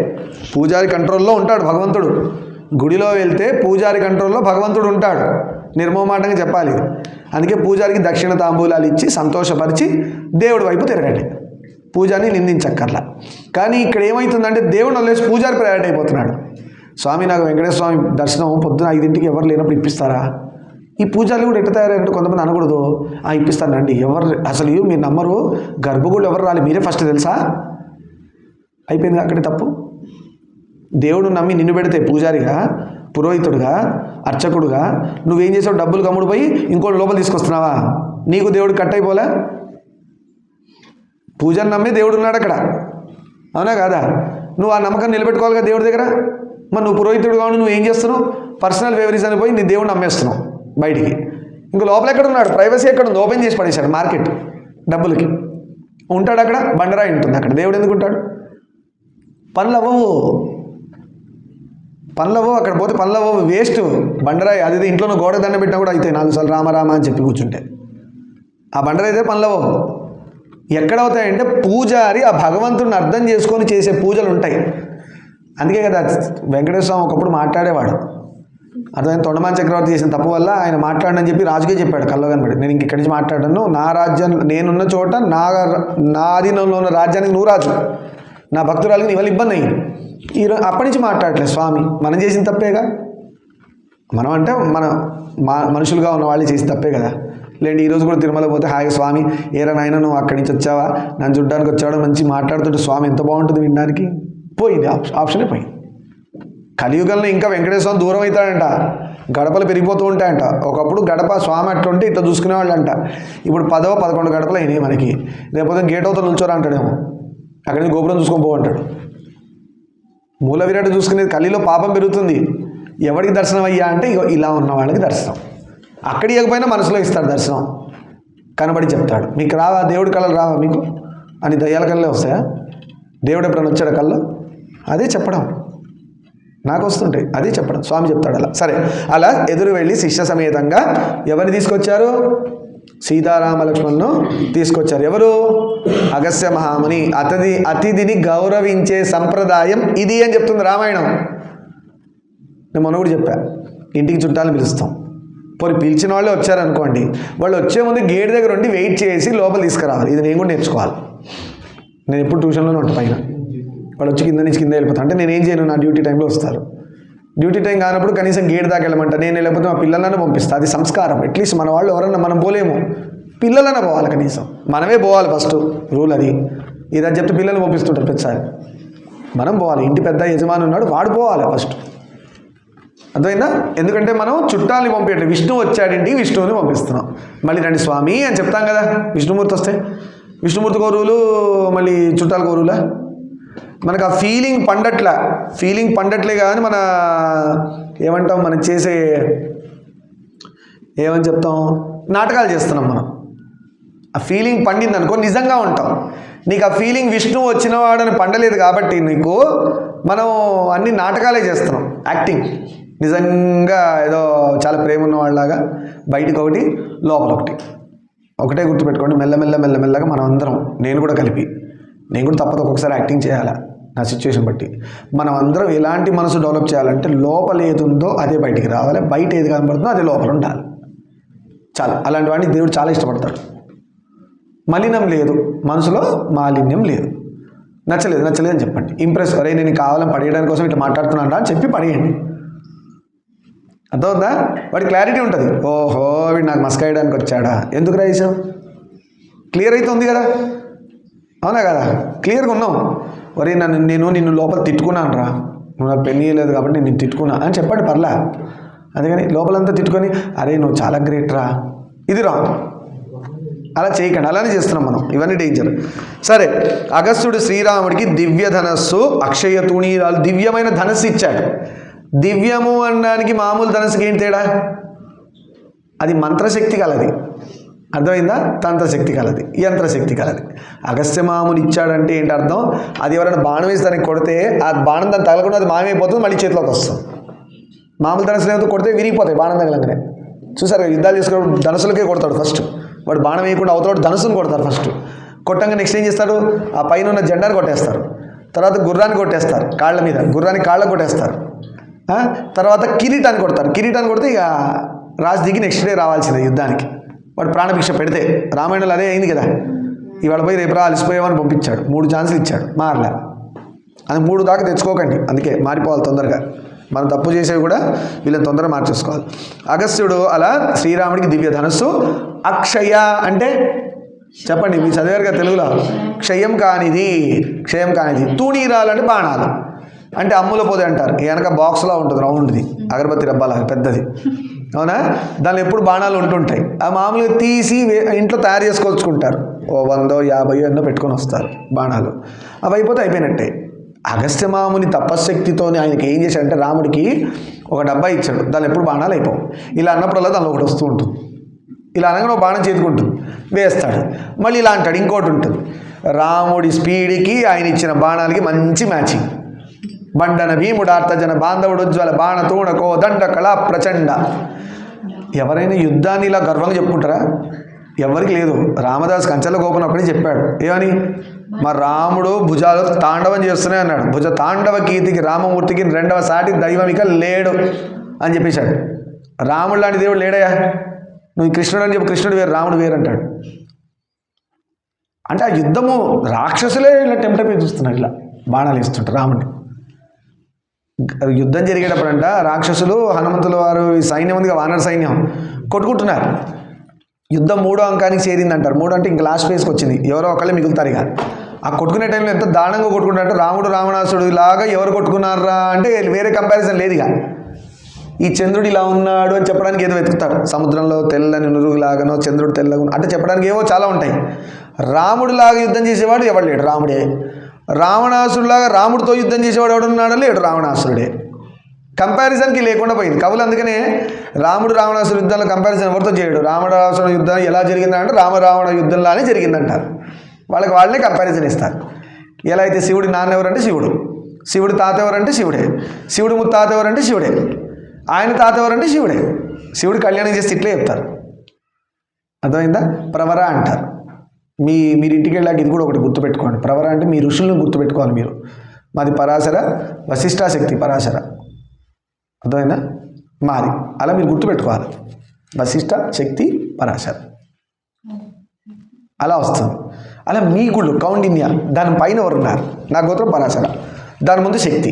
పూజారి కంట్రోల్లో ఉంటాడు భగవంతుడు. గుడిలో వెళ్తే పూజారి కంట్రోల్లో భగవంతుడు ఉంటాడు. నిర్మోమాటంగా చెప్పాలి. అందుకే పూజారికి దక్షిణ తాంబూలాలు ఇచ్చి సంతోషపరిచి దేవుడి వైపు తిరగండి. పూజారిని నిందించక్కర్లా. కానీ ఇక్కడ ఏమవుతుందంటే దేవుడిని వదిలేసి పూజారి ప్రయారిటీ అయిపోతున్నాడు. స్వామి నాకు వెంకటేశ్వర స్వామి దర్శనం పొద్దున 5ంటికి ఎవరు లేనప్పుడు ఇప్పిస్తారా? ఈ పూజారులు కూడా ఎట్లా తయారంటే కొంతమంది అనకూడదు, ఇప్పిస్తానండి. ఎవరు అసలు మీరు నమ్మరు, గర్భగుళ్ళు ఎవరు రాలి మీరే ఫస్ట్ తెలుసా? అయిపోయింది అక్కడే తప్పు. దేవుడు నమ్మి నిన్ను పెడితే పూజారిగా, పురోహితుడుగా, అర్చకుడుగా నువ్వేం చేసావు? డబ్బులు కమ్ముడు పోయి ఇంకోటి లోపల తీసుకొస్తున్నావా? నీకు దేవుడు కట్ అయిపోలే? పూజను నమ్మి దేవుడు ఉన్నాడు అక్కడ, అవునా కాదా? నువ్వు ఆ నమ్మకం నిలబెట్టుకోవాలిగా దేవుడి దగ్గర. మరి నువ్వు పురోహితుడు కావు, నువ్వు ఏం చేస్తున్నావు? పర్సనల్ ఫేవరీస్ అని పోయి నీ దేవుడిని అమ్మేస్తున్నావు బయటికి. ఇంకో లోపల ఎక్కడ ఉన్నాడు? ప్రైవసీ ఎక్కడ ఉంది? ఓపెన్ చేసి పడేశాడు మార్కెట్ డబ్బులకి. ఉంటాడు అక్కడ, బండరాయి ఉంటుంది అక్కడ. దేవుడు ఎందుకు ఉంటాడు? పనులు అవ్వవు, అక్కడ పోతే పనులు అవ్వవు, వేస్ట్. బండరాయి అది ఇంట్లో గోడ దండ పెట్టినా కూడా అయితే 4 సార్లు రామ అని చెప్పి కూర్చుంటే ఆ బండరాయి అయితే పనులు అవ్వవు. ఎక్కడవుతాయంటే పూజారి ఆ భగవంతుడిని అర్థం చేసుకొని చేసే పూజలు ఉంటాయి. అందుకే కదా వెంకటేశ్వర స్వామి ఒకప్పుడు మాట్లాడేవాడు. అర్థమైనా తొండమాన్ చక్రవర్తి చేసిన తప్పు వల్ల ఆయన మాట్లాడని చెప్పి రాజుకే చెప్పాడు కల్లో కనబడి, నేను ఇంక ఇక్కడి నుంచి మాట్లాడాను, నా రాజ్యం నేనున్న చోట నా ఆధీనంలో ఉన్న రాజ్యానికి నువ్వు రాజు, నా భక్తురాలకి నీ వల్ల ఇబ్బంది అయ్యింది. ఈరోజు అప్పటి నుంచి మాట్లాడలేదు స్వామి. మనం చేసిన తప్పేగా. మనం అంటే మనుషులుగా ఉన్న వాళ్ళు చేసిన తప్పే కదా. లేండి ఈరోజు కూడా తిరుమల పోతే హాయిగా స్వామి ఏరా నాయన నువ్వు అక్కడి నుంచి వచ్చావా, నన్ను చూడ్డానికి వచ్చావా మంచి మాట్లాడుతుంటే స్వామి ఎంత బాగుంటుంది వినడానికి. పోయింది, ఆప్షనే పోయింది. కలియుగంలో ఇంకా వెంకటేశ్వరం దూరం అవుతాడంట, గడపలు పెరిగిపోతూ ఉంటాయంట. ఒకప్పుడు గడప స్వామి అట్లుంటే ఇట్లా చూసుకునేవాళ్ళంట, ఇప్పుడు 10, 11 గడపలు అయినాయి మనకి. రేపు గేట్ అవుతా నిల్చోరా అంటాడేమో, అక్కడి నుంచి గోపురం చూసుకొని పోంటాడు. మూల విరాట్ చూసుకునేది, కలిలో పాపం పెరుగుతుంది. ఎవరికి దర్శనం అయ్యా అంటే ఇగో ఇలా ఉన్న వాళ్ళకి దర్శనం. అక్కడ ఇవ్వకపోయినా మనసులో ఇస్తాడు దర్శనం, కనబడి చెప్తాడు. మీకు రావా దేవుడి కళలు రావా మీకు అని? దయ్యాల కళ్ళే వస్తాయా? దేవుడు ఎప్పుడైనా వచ్చాడు కళ్ళు? అదే చెప్పడం, నాకు వస్తుంటాయి, అదే చెప్పడం. స్వామి చెప్తాడు అలా. సరే, అలా ఎదురు వెళ్ళి శిష్య సమేతంగా ఎవరిని తీసుకొచ్చారు? సీతారామ లక్ష్మణ్ను తీసుకొచ్చారు. ఎవరు? అగస్త్య మహాముని. అతిథిని గౌరవించే సంప్రదాయం ఇది అని చెప్తుంది రామాయణం. నేను మొన్న కూడా చెప్పా, ఇంటికి చుట్టాలను పిలుస్తాం. పోనీ పిలిచిన వాళ్ళే వచ్చారనుకోండి, వాళ్ళు వచ్చే ముందు గేట్ దగ్గర ఉండి వెయిట్ చేసి లోపల తీసుకురావాలి. ఇది నేను కూడా నేర్చుకోవాలి. నేను ఎప్పుడు ట్యూషన్లోనే ఉంటాను పైన. వాళ్ళు వచ్చి కింద నుంచి కింద వెళ్ళిపోతాను. అంటే నేను ఏం చేయను, నా డ్యూటీ టైంలో వస్తారు. డ్యూటీ టైం కానప్పుడు కనీసం గేట్ దాకా వెళ్ళమంట. నేను వెళ్ళకపోతే మా పిల్లలనే పంపిస్తాను. అది సంస్కారం. అట్లీస్ట్ మన వాళ్ళు ఎవరన్నా, మనం పోలేము, పిల్లలనే పోవాలి. కనీసం మనమే పోవాలి ఫస్ట్, రూల్ అది. ఇది అని చెప్తే పిల్లలు పంపిస్తుంటారు ప్రతిసారి. మనం పోవాలి. ఇంటి పెద్ద యజమాని ఉన్నాడు, వాడు పోవాలి ఫస్ట్. అర్థమైందా? ఎందుకంటే మనం చుట్టాలని పంపించండి. విష్ణువు వచ్చాడింటికి విష్ణువుని పంపిస్తున్నాం. మళ్ళీ రండి స్వామి అని చెప్తాం కదా. విష్ణుమూర్తి వస్తే విష్ణుమూర్తి కోరువులు, మళ్ళీ చుట్టాల కోరువులా? మనకు ఆ ఫీలింగ్ పండట్లే కానీ మన ఏమంటాం, మనం చేసే ఏమని చెప్తాం, నాటకాలు చేస్తున్నాం మనం. ఆ ఫీలింగ్ పండింది అనుకో, నిజంగా ఉంటాం. నీకు ఆ ఫీలింగ్ విష్ణువు వచ్చినవాడని పండలేదు కాబట్టి నీకు మనం అన్ని నాటకాలే చేస్తున్నాం, యాక్టింగ్. నిజంగా ఏదో చాలా ప్రేమ ఉన్నవాళ్ళలాగా బయటికి ఒకటి లోపల ఒకటే గుర్తుపెట్టుకోండి. మెల్లమెల్లగా మనం అందరం, నేను కూడా తప్పదు ఒక్కొక్కసారి యాక్టింగ్ చేయాలా నా సిచ్యువేషన్ బట్టి. మనం అందరం ఎలాంటి మనసు డెవలప్ చేయాలంటే లోపల ఏది ఉందో అదే బయటికి రావాలి, బయట ఏది కనబడుతుందో అదే లోపల ఉండాలి. చాలా అలాంటి వాడిని దేవుడు చాలా ఇష్టపడతాడు. మలినం లేదు మనసులో, మాలిన్యం లేదు. నచ్చలేదు అని చెప్పండి. ఇంప్రెస్, అరే నేను కావాలని పడేయడానికి కోసం ఇట్లా మాట్లాడుతున్నాను అని చెప్పి పడేయండి. అర్థమవుతుందా? వాడి క్లారిటీ ఉంటుంది. ఓహో వీడు నాకు మస్కాయడానికి వచ్చాడా, ఎందుకు రాసావు? క్లియర్ అయితే ఉంది కదా, అవునా కదా? క్లియర్గా ఉన్నాం. వరే నిన్ను లోపల తిట్టుకున్నాను రా, నువ్వు నాకు పెళ్లి చేయలేదు కాబట్టి నేను తిట్టుకున్నా అని చెప్పండి, పర్లా. అందుకని లోపలంతా తిట్టుకొని అరే నువ్వు చాలా గ్రేట్ రా, ఇది రాంగ్. అలా చేయకండి. అలానే చేస్తున్నాం మనం. ఇవన్నీ డేంజర్. సరే, అగస్త్యుడు శ్రీరాముడికి దివ్య ధనస్సు, అక్షయ తూణీరాలు, దివ్యమైన ధనస్సు ఇచ్చాడు. దివ్యము అనడానికి మామూలు ధనస్సుకి ఏంటి తేడా? అది మంత్రశక్తి కలది, అర్థమైందా? తంత్రశక్తి కలది, యంత్రశక్తి కలది. అగస్త్యమాముని ఇచ్చాడంటే ఏంటి అర్థం? అది ఎవరైనా బాణం వేసి దానికి కొడితే ఆ బాణం దాన్ని తగలకుండా అది మాయమైపోతుంది, మళ్ళీ చేతిలోకి వస్తుంది. మామూలు ధనస్సులు కొడితే విరిగిపోతాయి బాణం తగలంగానే. చూసారు, యుద్ధాలు చేసుకున్నప్పుడు ధనస్సులకే కొడతాడు ఫస్ట్. వాడు బాణం వేయకుండా అవతల ధనస్సును కొడతారు ఫస్ట్. కొట్టంగా నెక్స్ట్ ఏం చేస్తారు? ఆ పైన ఉన్న జెండాను కొట్టేస్తారు. తర్వాత గుర్రాన్ని కొట్టేస్తారు, కాళ్ళ మీద గుర్రాన్ని కాళ్ళకు కొట్టేస్తారు. తర్వాత కిరీటాన్ని కొడతారు. కిరీటాన్ని కొడితే ఇక రాజు దిగి నెక్స్ట్ డే రావాల్సిందే యుద్ధానికి. వాడు ప్రాణభిక్ష పెడితే రామాయణంలో అదే అయింది కదా. ఇవాళ పోయి రేపు అలసిపోయామని పంపించాడు, 3 ఛాన్సులు ఇచ్చాడు, మారలే. అది 3 దాకా తెచ్చుకోకండి, అందుకే మారిపోవాలి తొందరగా. మనం తప్పు చేసేవి కూడా వీళ్ళని తొందరగా మార్చేసుకోవాలి. అగస్త్యుడు అలా శ్రీరాముడికి దివ్య ధనస్సు. అక్షయ అంటే చెప్పండి, మీరు చదివారు కదా తెలుగులో, క్షయం కానిది. తూణీరాలు అంటే బాణాలు, అంటే అమ్ముల పొది అంటారు. వెనక బాక్స్లో ఉంటుంది, రౌండ్ది, అగరబత్తి డబ్బాలా పెద్దది, అవునా? దానిలో ఎప్పుడు బాణాలు ఉంటుంటాయి. ఆ మామూలుగా తీసి ఇంట్లో తయారు చేసుకొచ్చుకుంటారు. 100, 50 ఎన్నో పెట్టుకొని వస్తారు బాణాలు. అవి అయిపోయినట్టే. అగస్త్యమాముని తపశ్శక్తితోని ఆయనకి ఏం చేశాడంటే రాముడికి ఒక డబ్బా ఇచ్చాడు, దానిలో ఎప్పుడు బాణాలు అయిపోవు. ఇలా అన్నప్పుడల్లా దానిలో ఒకటి వస్తూ ఉంటుంది. ఇలా అనగానే ఒక బాణం చేతుకుంటుంది, వేస్తాడు. మళ్ళీ ఇలా అంటాడు, ఇంకోటి ఉంటుంది. రాముడి స్పీడ్కి ఆయన ఇచ్చిన బాణాలకి మంచి మ్యాచింగ్. బండన భీముడార్తజన బాంధవుడు ఉజ్వల బాణ తూణకో దండ కళా ప్రచండ. ఎవరైనా యుద్ధాన్ని ఇలా గర్వంగా చెప్పుకుంటారా? ఎవరికి లేదు. రామదాస్ కంచెల గోపన్ అప్పుడే చెప్పాడు, ఏమని? మా రాముడు భుజాలు తాండవం చేస్తూనే అన్నాడు. భుజ తాండవ కీర్తికి రామమూర్తికి 2వ సాటి దైవమిక లేడు అని చెప్పేశాడు. రాముడు లాంటి దేవుడు లేడయా? నువ్వు కృష్ణుడు అని చెప్పి కృష్ణుడు వేరు, రాముడు వేరు అంటాడు. అంటే ఆ యుద్ధము రాక్షసులే ఇలా టెంప్ట్ చూస్తున్నారు, ఇలా బాణాలు వేస్తుంటారు రాముడిని. యుద్ధం జరిగేటప్పుడంట రాక్షసులు హనుమంతుల వారు సైన్యం ఉందిగా, వానర సైన్యం కొట్టుకుంటున్నారు. యుద్ధం 3వ అంకానికి చేరింది అంటారు. 3 అంటే ఇంకా లాస్ట్ ఫేజ్కి వచ్చింది, ఎవరో ఒకళ్ళే మిగులుతారు. ఇక ఆ కొట్టుకునే టైంలో ఎంత దారుణంగా కొట్టుకుంటారంటే రాముడు రావణాసుడు ఇలాగా ఎవరు కొట్టుకున్నారా అంటే వేరే కంపారిజన్ లేదు ఇక. ఈ చంద్రుడు ఇలా ఉన్నాడు అని చెప్పడానికి ఏదో వెతుకుతారు, సముద్రంలో తెల్లని నురుగులాగానో చంద్రుడు తెల్లగా అంటే చెప్పడానికి ఏవో చాలా ఉంటాయి. రాముడిలాగా యుద్ధం చేసేవాడు ఎవడు లేడు, రాముడే. రావణాసుడిలాగా రాముడితో యుద్ధం చేసేవాడు ఎవడున్నాడో లేడు, రావణాసురుడే. కంపారిజన్కి లేకుండా పోయింది. కవులు అందుకనే రాముడు రావణాసుడు యుద్ధంలో కంపారిజన్ ఎవరితో చేయడు. రావణాసుడు యుద్ధం ఎలా జరిగిందంటే రామరావణ యుద్ధంలానే జరిగిందంటారు. వాళ్ళకి వాళ్ళనే కంపారిజన్ ఇస్తారు. ఎలా అయితే శివుడి నాన్న ఎవరంటే శివుడు, శివుడి తాత ఎవరంటే శివుడే, శివుడి ముత్తాత ఎవరంటే శివుడే, ఆయన తాత ఎవరంటే శివుడే. శివుడు కళ్యాణం చేస్తే ఇట్లే చెప్తారు. అర్థమైందా? ప్రవర అంటారు. మీరు ఇంటికి వెళ్ళాక ఇది కూడా ఒకటి గుర్తుపెట్టుకోండి. ప్రవర అంటే మీ ఋషులను గుర్తుపెట్టుకోవాలి మీరు. మాది పరాశర, వశిష్ఠా శక్తి పరాశర. అర్థమైందా? మాది అలా మీరు గుర్తుపెట్టుకోవాలి. వశిష్ఠ శక్తి పరాశర అలా వస్తుంది. అలా మీ గుళ్ళు కౌండిన్య, దాని పైన ఎవరు ఉన్నారు? నా గోత్రం పరాశర, దాని ముందు శక్తి,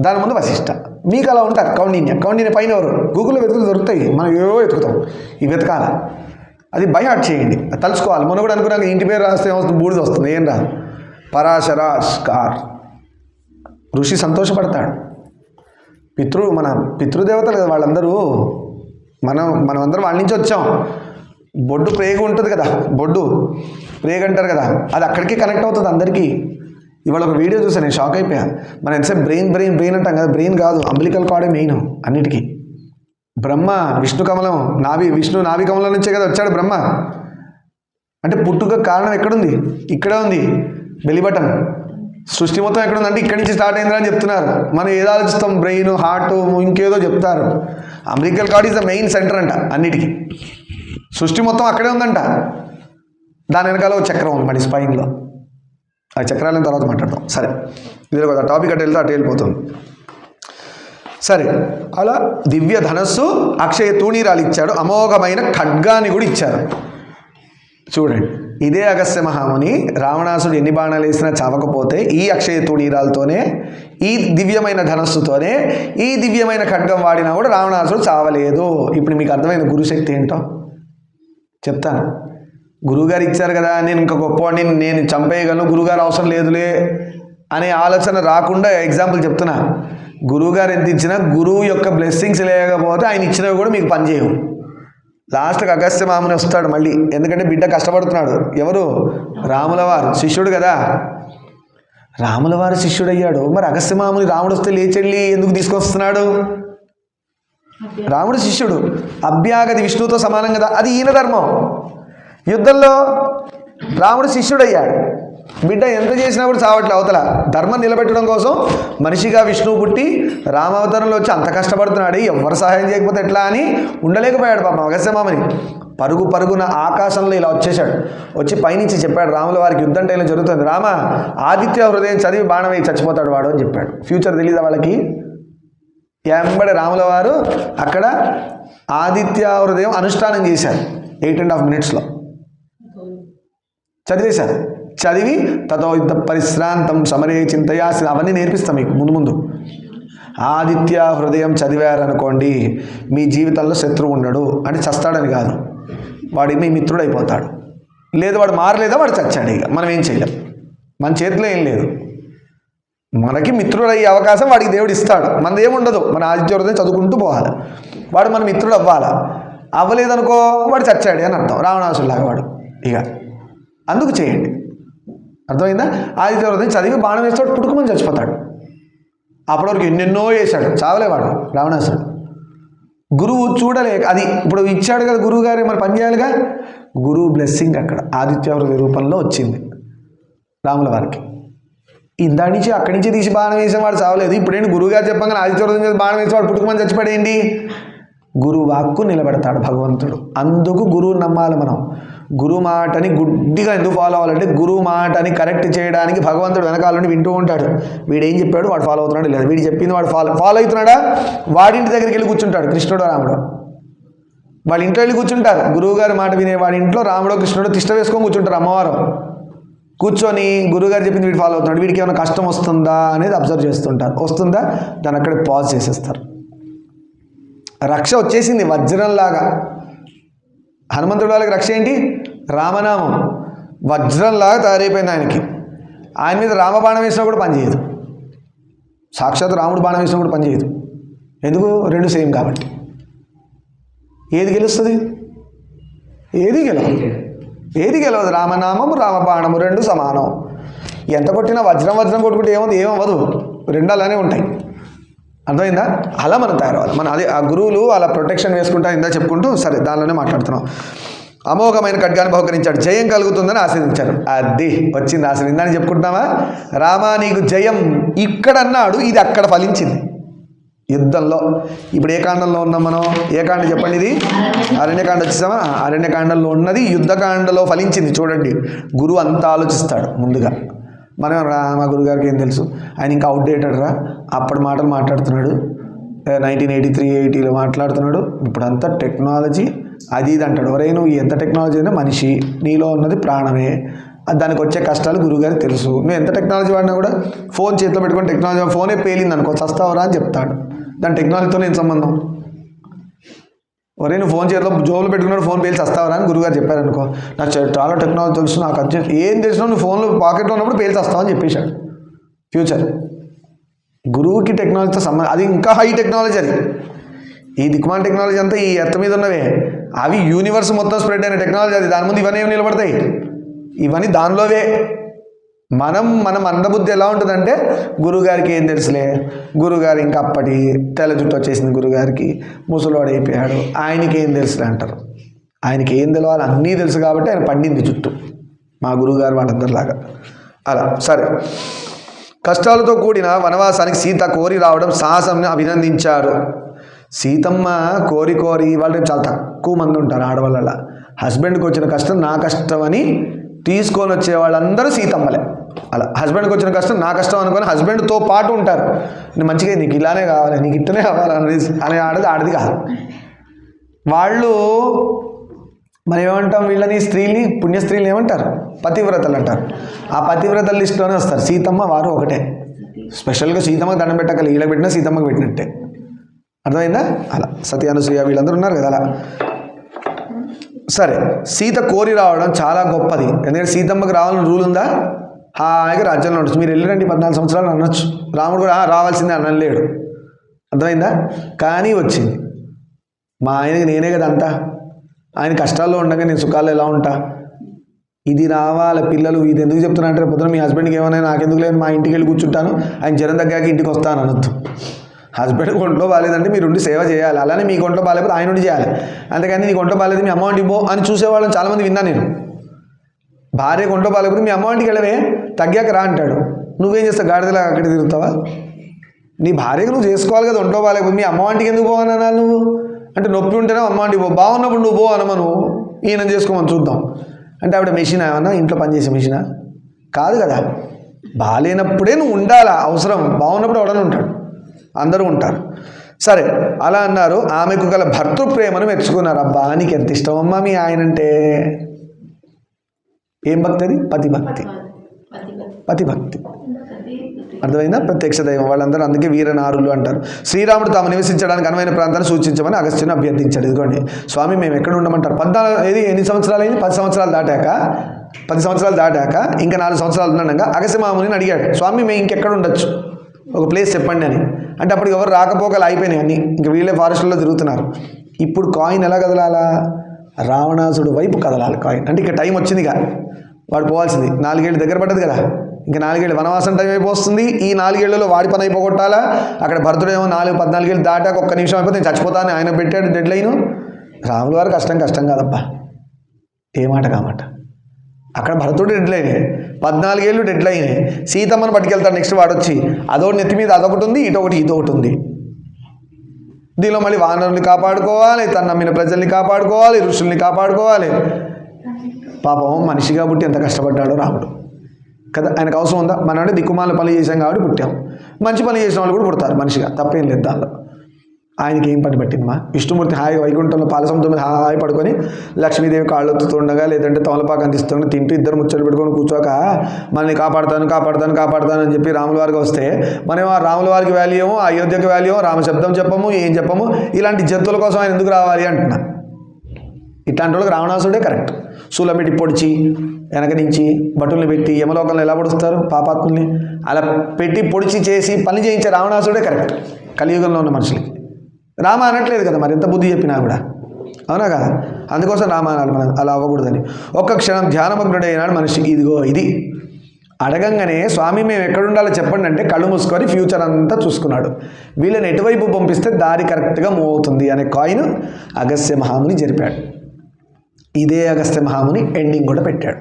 దాని ముందు వశిష్ఠ. మీకు అలా ఉంటారు కౌండిన్య పైన ఎవరు? గూగుల్లో వెతుకులు దొరుకుతాయి, మనం ఏవో వెతుకుతాం. ఇవి వెతకాల, అది బై హార్ట్ చేయండి, అది తలుచుకోవాలి. మొన్న కూడా అనుకున్నాక ఇంటి పేరు రాస్తే ఏమవుతుంది? బూడిద వస్తుంది, ఏం రాదు. పరాశర స్కార్. ఋషి సంతోషపడతాడు. మన పితృదేవతలు కదా వాళ్ళందరూ. మనమందరం వాళ్ళ నుంచి వచ్చాం. బొడ్డు ప్రేగు ఉంటుంది కదా, బొడ్డు ప్రేగు అంటారు కదా, అది అక్కడికి కనెక్ట్ అవుతుంది అందరికీ. ఇవాళ ఒక వీడియో చూసాను, నేను షాక్ అయిపోయా. మనం ఎంతసేపు బ్రెయిన్ అంటాం కదా, బ్రెయిన్ కాదు, అంబలికల్ కార్డే మెయిన్ అన్నిటికీ. బ్రహ్మ విష్ణు కమలం, నాభి కమలం నుంచే కదా వచ్చాడు బ్రహ్మ. అంటే పుట్టుక కారణం ఎక్కడుంది? ఇక్కడే ఉంది, బెలి బటన్. సృష్టి మొత్తం ఎక్కడుంది అంటే ఇక్కడి నుంచి స్టార్ట్ అయిందని చెప్తున్నారు. మనం ఏదో ఆలోచిస్తాం, బ్రెయిన్, హార్ట్, ఇంకేదో చెప్తారు. Umbilical card is the main centre అంట అన్నిటికీ. సృష్టి మొత్తం అక్కడే ఉందంట. దాని వెనకాల ఒక చక్రం ఉంది మరి స్పైన్లో. ఆ చక్రాలను తర్వాత మాట్లాడతాం. సరే, ఇది కదా టాపిక్ అటు వెళ్తే అటు వెళ్ళిపోతుంది. సరే, అలా దివ్య ధనస్సు, అక్షయ తూణీరాలు ఇచ్చాడు, అమోఘమైన ఖడ్గాన్ని కూడా ఇచ్చారు. చూడండి, ఇదే అగస్త్య మహాముని రావణాసుడు ఎన్ని బాణాలు వేసినా చావకపోతే ఈ అక్షయ తూణీరాలతోనే, ఈ దివ్యమైన ధనస్సుతోనే, ఈ దివ్యమైన ఖడ్గం వాడినా కూడా రావణాసుడు చావలేదు. ఇప్పుడు మీకు అర్థమైన గురుశక్తి ఏంటో చెప్తాను. గురువుగారు ఇచ్చారు కదా, నేను ఇంకా గొప్పవాడిని, నేను చంపేయగలను, గురువుగారు అవసరం లేదులే అనే ఆలోచన రాకుండా ఎగ్జాంపుల్ చెప్తున్నా. గురువుగారు ఎంత ఇచ్చినా గురువు యొక్క బ్లెస్సింగ్స్ లేకపోతే ఆయన ఇచ్చినవి కూడా మీకు పనిచేయవు. లాస్ట్కి అగస్త్య మాముని వస్తాడు మళ్ళీ, ఎందుకంటే బిడ్డ కష్టపడుతున్నాడు. ఎవరు? రాములవారు శిష్యుడు కదా. రాములవారు శిష్యుడు అయ్యాడు, మరి అగస్త్య మాముని రాముడు వస్తే లేచెళ్ళి ఎందుకు తీసుకొస్తున్నాడు? రాముడు శిష్యుడు, అభ్యాగతి విష్ణువుతో సమానం కదా, అది ఈయన ధర్మం. యుద్ధంలో రాముడు శిష్యుడు అయ్యాడు, బిడ్డ ఎంత చేసినా కూడా చావట్లే అవతల. ధర్మం నిలబెట్టడం కోసం మనిషిగా విష్ణువు పుట్టి రామావతారంలో వచ్చి అంత కష్టపడుతున్నాడు, ఎవరు సహాయం చేయకపోతే ఎట్లా అని ఉండలేకపోయాడు పాపం అగస్త్యమామని. పరుగున ఆకాశంలో ఇలా వచ్చేసాడు. వచ్చి పైనుంచి చెప్పాడు రాముల వారికి, యుద్ధం టైంలో జరుగుతుంది, రామ ఆదిత్య హృదయం చదివి బాణం వేయి చచ్చిపోతాడు వాడు అని చెప్పాడు. ఫ్యూచర్ తెలీదా వాళ్ళకి? ఎంబడి రాముల వారు అక్కడ ఆదిత్య హృదయం అనుష్ఠానం చేశారు 8.5 minutesలో చదివేశారు. చదివి తతో యుద్ధ పరిశ్రాంతం సమరే చింతయాసి అవన్నీ నేర్పిస్తాం మీకు ముందు. ఆదిత్య హృదయం చదివారనుకోండి, మీ జీవితంలో శత్రువు ఉండడు. అంటే చస్తాడని కాదు, వాడి మీ మిత్రుడు అయిపోతాడు. లేదు వాడు మారలేదా, వాడు చచ్చాడు. ఇక మనం ఏం చేయలేం, మన చేతిలో ఏం లేదు. మనకి మిత్రుడు అయ్యే అవకాశం వాడికి దేవుడు ఇస్తాడు, మనది ఏముండదు. మన ఆదిత్య హృదయం చదువుకుంటూ పోవాలి, వాడు మన మిత్రుడు అవ్వాలా. అవ్వలేదనుకో వాడు చచ్చాడు అని అర్థం, రావణాసులాగా వాడు. ఇక అందుకు చేయండి, అర్థమైందా? ఆదిత్య హృదయం చదివి బాణం వేస్తాడు, పుట్టుకుమని చచ్చిపోతాడు. అప్పటివరకు ఎన్నెన్నో వేశాడు, చావలేవాడు రావణాసుడు. గురువు చూడలేక, అది ఇప్పుడు ఇచ్చాడు కదా గురువు గారు, మరి పని చేయాలిగా. గురువు బ్లెస్సింగ్ అక్కడ ఆదిత్య హృదయ రూపంలో వచ్చింది రాముల వారికి. ఇందాడి నుంచి అక్కడి నుంచి తీసి బాణం వేసేవాడు చావలేదు. ఇప్పుడేంటి గురువుగారు చెప్పగానే ఆదిత్య హృదయం బాణం వేసేవాడు పుట్టుకుమని చచ్చిపోయేయండి. గురువు వాక్కు నిలబెడతాడు భగవంతుడు. అందుకు గురువు నమ్మాలి మనం. గురువు మాటని గుడ్డిగా ఎందుకు ఫాలో అవ్వాలంటే, గురువు మాటని కరెక్ట్ చేయడానికి భగవంతుడు వెనకాల నుండి వింటూ ఉంటాడు. వీడేం చెప్పాడు వాడు ఫాలో అవుతున్నాడు, లేదు వీడు చెప్పింది వాడు ఫాలో అవుతున్నాడా, వాడింటి దగ్గరికి వెళ్ళి కూర్చుంటాడు కృష్ణుడు రాముడు. వాళ్ళ ఇంట్లో వెళ్ళి కూర్చుంటారు, గురువుగారి మాట వినే వాడి ఇంట్లో రాముడు కృష్ణుడు తిష్ట వేసుకొని కూర్చుంటారు. అమ్మవారు కూర్చొని గురువుగారు చెప్పింది వీడు ఫాలో అవుతున్నాడు, వీడికి ఏమైనా కష్టం వస్తుందా అనేది అబ్జర్వ్ చేస్తుంటారు. వస్తుందా, దాన్ని అక్కడే పాజ్ చేసేస్తారు. రక్ష వచ్చేసింది వజ్రంలాగా. హనుమంతుడి వాళ్ళకి రక్ష ఏంటి? రామనామం. వజ్రంలాగా తయారైపోయింది ఆయనకి. ఆయన మీద రామబాణం వేసినా కూడా పనిచేయదు, సాక్షాత్ రాముడు బాణం వేసినా కూడా పనిచేయదు. ఎందుకు? రెండు సేమ్ కాబట్టి. ఏది గెలుస్తుంది? ఏది గెలవదు. రామనామము రామబాణము రెండు సమానం. ఎంత కొట్టినా వజ్రం కొట్టుకుంటే ఏమవ్వదు, రెండు అలానే ఉంటాయి. అర్థమైందా? అలా మనం తయారవ్వాలి. మన అదే ఆ గురువులు అలా ప్రొటెక్షన్ వేసుకుంటా ఇందా చెప్పుకుంటూ సరే దానిలోనే మాట్లాడుతున్నాం. అమోఘమైన ఖడ్గాన్ని బహుకరించాడు, జయం కలుగుతుందని ఆశీర్వదించారు. అది వచ్చింది ఆశీర్వదించి దాన్ని చెప్పుకుంటున్నావా? రామా నీకు జయం ఇక్కడ అన్నాడు, ఇది అక్కడ ఫలించింది యుద్ధంలో. ఇప్పుడు ఏ కాండంలో ఉన్నాం మనం? ఏ కాండ చెప్పండి? ఇది అరణ్యకాండ వచ్చేసామా? అరణ్యకాండంలో ఉన్నది యుద్ధకాండలో ఫలించింది. చూడండి, గురువు అంతా ఆలోచిస్తాడు ముందుగా. మనం మా గురుగారికి ఏం తెలుసు, ఆయన ఇంకా అవుట్డేటెడ్ రా, అప్పటి మాటలు మాట్లాడుతున్నాడు, 1983-80లో మాట్లాడుతున్నాడు, ఇప్పుడంతా టెక్నాలజీ అది ఇది అంటాడు. ఎవరైనా నువ్వు ఎంత టెక్నాలజీ అయినా మనిషి, నీలో ఉన్నది ప్రాణమే, దానికి వచ్చే కష్టాలు గురువుగారికి తెలుసు. నువ్వు ఎంత టెక్నాలజీ వాడినా కూడా ఫోన్ చేతిలో పెట్టుకొని టెక్నాలజీ ఫోనే పేలింది అనుకో, చస్తావరా అని చెప్తాడు. దాని టెక్నాలజీతో ఏం సంబంధం? ఎవరైనా ఫోన్ చేతిలో జోబులు పెట్టుకున్నాడు, ఫోన్ పేలి చస్తావరా అని గురువుగారు చెప్పారనుకో, నాకు చాలా టెక్నాలజీ తెలుసు, నాకు అర్జెంట్ ఏం తెలిసినా నువ్వు ఫోన్లో పాకెట్లో ఉన్నప్పుడు పేలి చస్తావని చెప్పేశాడు. ఫ్యూచర్ గురువుకి టెక్నాలజీతో సంబంధం, అది ఇంకా హై టెక్నాలజీ. అది ఈ దిక్కుమాల టెక్నాలజీ అంతా ఈ ఎర్త్ మీద ఉన్నవే, అవి యూనివర్స్ మొత్తం స్ప్రెడ్ అయిన టెక్నాలజీ. అది దాని ముందు ఇవన్నీ ఏమి నిలబడతాయి? ఇవన్నీ దానిలోవే. మన మందబుద్ధి ఎలా ఉంటుందంటే, గురువుగారికి ఏం తెలుసులే, గురువుగారు ఇంకా అప్పటి తెల్ల జుట్టు వచ్చేసింది గురువుగారికి, ముసలోడు అయిపోయాడు, ఆయనకి ఏం తెలుసులే అంటారు. ఆయనకి ఏం తెలవాలి? అన్నీ తెలుసు కాబట్టి ఆయన పండింది జుట్టు, మా గురువుగారు వాళ్ళందరిలాగా. అలా సరే, కష్టాలతో కూడిన వనవాసానికి సీత కోరి రావడం సాహసంని అభినందించారు. సీతమ్మ కోరి వాళ్ళు చాలా తక్కువ మంది ఉంటారు ఆడవాళ్ళ. హస్బెండ్కి వచ్చిన కష్టం నా కష్టం అని తీసుకొని వచ్చే వాళ్ళందరూ సీతమ్మలే. అలా హస్బెండ్కి వచ్చిన కష్టం నా కష్టం అనుకొని హస్బెండ్తో పాటు ఉంటారు. నేను మంచిగా నీకు ఇలానే కావాలి, నీకు ఇట్టనే కావాలి అనే ఆడది కాదు. వాళ్ళు మనం ఏమంటాం? వీళ్ళని స్త్రీని, పుణ్యస్త్రీలు ఏమంటారు? పతివ్రతలు అంటారు. ఆ పతివ్రతల లిస్టులోనే వస్తారు. సీతమ్మ వారు ఒకటే. స్పెషల్గా సీతమ్మకి దండం పెట్టకలి, వీళ్ళకి పెట్టినా సీతమ్మకి పెట్టినట్టే. అర్థమైందా? అలా సతీ అనసూయ వీళ్ళందరూ ఉన్నారు కదా. అలా సరే, సీత కోరి రావడం చాలా గొప్పది. ఎందుకంటే సీతమ్మకి రావాలని రూల్ ఉందా? హాయిగా రాజ్యంలో ఉండొచ్చు. మీరు వెళ్ళిరండి 14 సంవత్సరాలు అనొచ్చు. రాముడు కూడా రావాల్సిందే అనలేడు. అర్థమైందా? కానీ వచ్చింది. మా ఆయనకి నేనే కదా అంతా, ఆయన కష్టాల్లో ఉండగా నేను సుఖాల్లో ఎలా ఉంటా? ఇది రావాలి పిల్లలు. ఇది ఎందుకు చెప్తున్నా అంటే, పొద్దున మీ హస్బెండ్కి ఏమైనా నాకెందుకు లేదు, మా ఇంటికి వెళ్ళి కూర్చుంటాను, ఆయన జ్వరం తగ్గాక ఇంటికి వస్తాను అనొద్దు. హస్బెండ్ ఒంట్లో బాగాలేదంటే మీరు ఉండి సేవ చేయాలి. అలానే మీకు ఒంట్లో బాగాలేకపోతే ఆయన ఉండి చేయాలి. అంతేకాని నీకు ఒంట్లో బాగాలేదు మీ అమ్మ వంటికి పో అని చూసేవాళ్ళని చాలామంది విన్నా నేను. భార్యకు ఒంట్లో బాగాలేకపోతే మీ అమ్మ వంటికి వెళ్ళవే, తగ్గాక రా అంటాడు. నువ్వేం చేస్తావు? గాడిదలా అక్కడికి తిరుగుతావా? నీ భార్యకు నువ్వు చేసుకోవాలి కదా. ఒంట్లో బాగాలేకపోతే మీ అమ్మ వంటికి ఎందుకు పోవన్నా నువ్వు? అంటే నొప్పి ఉంటేనే అమ్మ వంటికి పో, బాగున్నప్పుడు నువ్వు పో అనమను, ఈయన చేసుకోమని చూద్దాం. అంటే ఆవిడ మెషిన్ ఏమన్నా, ఇంట్లో పనిచేసే మెషినా? కాదు కదా. బాగాలేనప్పుడే నువ్వు ఉండాలా, అవసరం. బాగున్నప్పుడు ఎవడన్నా ఉంటాడు, అందరూ ఉంటారు. సరే, అలా అన్నారు. ఆమెకు గల భర్తృప్రేమను మెచ్చుకున్నారు. అబ్బా నీకు ఎంత ఇష్టం అమ్మా మీ ఆయనంటే. ఏం భక్తి అది? పతిభక్తి. పతిభక్తి అర్థమైందా? ప్రత్యక్ష దైవం వాళ్ళందరూ, అందుకే వీరనారులు అంటారు. శ్రీరాముడు తాము నివసించడానికి అనువైన ప్రాంతాన్ని సూచించమని అగస్త్యుని అభ్యర్థించాడు. ఇదిగోండి స్వామి మేము ఎక్కడ ఉండమంటారు? 14 ఎన్ని సంవత్సరాలు అయింది? 10 సంవత్సరాలు దాటాక, 10 సంవత్సరాలు దాటాక ఇంకా 4 సంవత్సరాలు ఉండగా అగస్త్యమాముని అడిగాడు, స్వామి మేము ఇంకెక్కడ ఉండొచ్చు, ఒక ప్లేస్ చెప్పండి అని. అంటే అప్పుడు ఎవరు రాకపోకలు అయిపోయినాయి అన్నీ, ఇంక వీళ్ళే ఫారెస్ట్లో తిరుగుతున్నారు. ఇప్పుడు కాయిన్ ఎలా కదలాలా? రావణాసుడు వైపు కదలాలి కాయిన్. అంటే ఇక టైం వచ్చింది, ఇక వాడు పోవాల్సింది. 4 ఏళ్ళు దగ్గర పడ్డది కదా, ఇంకా 4 ఏళ్ళు వనవాసం టైం అయిపోతుంది. ఈ 4 ఏళ్లలో వాడి పని అయిపోగొట్టాలా. అక్కడ భర్తుడేమో 14 ఏళ్ళు దాటాక ఒక్క నిమిషం అయిపోతే నేను చచ్చిపోతాను ఆయన పెట్టాడు డెడ్ లైను. రాముల వారు కష్టం కాదబ్బా, ఏ మాట కామాట. అక్కడ భరతుడు డెడ్ లైనే, 14 ఏళ్ళు డెడ్ లైనే. సీతమ్మను పట్టుకెళ్తాడు నెక్స్ట్ వాడొచ్చి. అదొకటి నెత్తి మీద అదొకటి ఉంది, ఇదొకటి ఉంది. దీనిలో మళ్ళీ వానరుల్ని కాపాడుకోవాలి, తను నమ్మిన ప్రజల్ని కాపాడుకోవాలి, ఋషుల్ని కాపాడుకోవాలి. పాపం మనిషి కాబట్టి ఎంత కష్టపడ్డాడో రాముడు కదా. ఆయనకు అవసరం ఉందా? మనం అంటే దిక్కుమాల పని చేసాం కాబట్టి పుట్టాం. మంచి పని చేసిన వాళ్ళు కూడా పుడతారు మనిషిగా, తప్పేం లేదు దానిలో. ఆయనకి ఏం పని పట్టిందమ్మా? విష్ణుమూర్తి హాయి వైకుంఠంలో పాలసముద్రం మీద హాయి పడుకొని లక్ష్మీదేవి కాళ్ళు ఒత్తుతుండగా, లేదంటే తమలపాకు అందిస్తుండగా తింటూ ఇద్దరు ముచ్చట్లు పెట్టుకొని కూర్చోక మనల్ని కాపాడుతాను అని చెప్పి రాముల వారికి వస్తే మనం ఆ రాముల వారికి వాల్యూ ఏమో, అయోధ్యకి వాల్యూ ఏమో, రామశబ్దం చెప్పము, ఏం చెప్పము. ఇలాంటి జంతువుల కోసం ఆయన ఎందుకు రావాలి అంటున్నా. ఇట్లాంటి వాళ్ళకి రావణాసుడే కరెక్ట్. సూలమిటి పొడిచి వెనక నుంచి భటుల్ని పెట్టి యమలోకంలో ఎలా పొడుస్తారు పాపాత్ముల్ని, అలా పెట్టి పొడిచి చేసి పని చేయించే రావణాసుడే కరెక్ట్ కలియుగంలో ఉన్న మనుషులకి. రామ అనట్లేదు కదా, మరి ఎంత బుద్ధి చెప్పినా కూడా, అవునా కదా? అందుకోసం రామ అనాలి మనం, అలా అవ్వకూడదని. ఒక్క క్షణం ధ్యానమగ్నుడైనాడు మనిషి. ఇదిగో ఇది అడగంగానే స్వామి మేము ఎక్కడుండాలో చెప్పండి అంటే కళ్ళు మూసుకొని ఫ్యూచర్ అంతా చూసుకున్నాడు. వీళ్ళని ఎటువైపు పంపిస్తే దారి కరెక్ట్గా మూవ్ అవుతుంది అనే కాయిన్ అగస్త్య మహాముని జరిపాడు. ఇదే అగస్త్య మహాముని ఎండింగ్ కూడా పెట్టాడు.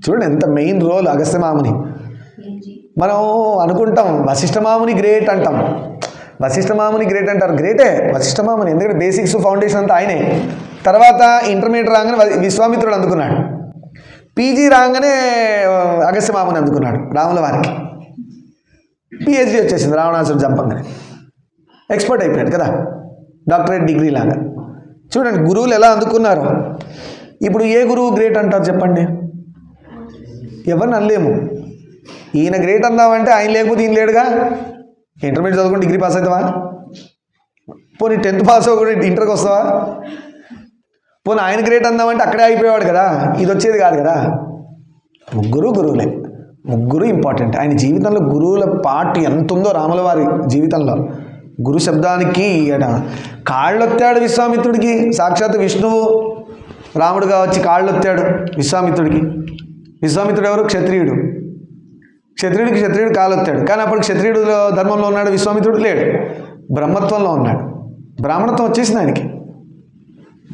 చూడండి ఎంత మెయిన్ రోల్ అగస్త్య మహాముని. మనం అనుకుంటాం వశిష్ఠ మహాముని గ్రేట్ అంటాం, వశిష్ఠ మహాముని గ్రేట్ అంటారు. గ్రేటే వశిష్ఠ మహాముని, ఎందుకంటే బేసిక్స్ ఫౌండేషన్ అంతా ఆయనే. తర్వాత ఇంటర్మీడియట్ రాగానే విశ్వామిత్రుడు అందుకున్నాడు, పీజీ రాగానే అగస్త్య మహాముని అందుకున్నాడు రాముల వారికి. పిహెచ్డి వచ్చేసింది రావణాసురుడు చంపంగానే, ఎక్స్పర్ట్ అయిపోయాడు కదా, డాక్టరేట్ డిగ్రీ లాగా. చూడండి గురువులు ఎలా అందుకున్నారు. ఇప్పుడు ఏ గురువు గ్రేట్ అంటారు చెప్పండి? ఎవరిని అనలేము. ఈయన గ్రేట్ అందామంటే ఆయన లేకపోతే ఈయన లేడుగా. ఇంటర్మీడియట్ చదువుకుని డిగ్రీ పాస్ అవుతావా? పోనీ 10th పాస్ అవ్వకుండా ఇంటర్కి వస్తావా? పోనీ ఆయన గ్రేట్ అందామంటే అక్కడే అయిపోయేవాడు కదా, ఇది వచ్చేది కాదు కదా. గురువులే, ముగ్గురు ఇంపార్టెంట్. ఆయన జీవితంలో గురువుల పార్ట్ ఎంత ఉందో రాముల వారి జీవితంలో. గురు శబ్దానికి కాళ్ళొత్తాడు విశ్వామిత్రుడికి. సాక్షాత్ విష్ణువు రాముడుగా వచ్చి కాళ్ళొత్తాడు విశ్వామిత్రుడికి. విశ్వామిత్రుడు ఎవరు? క్షత్రియుడు. క్షత్రియుడికి కాలొత్తాడు. కానీ అప్పుడు క్షత్రియుడు ధర్మంలో ఉన్నాడు, విశ్వామిత్రుడు లేడు, బ్రహ్మత్వంలో ఉన్నాడు. బ్రాహ్మణత్వం వచ్చేసింది ఆయనకి.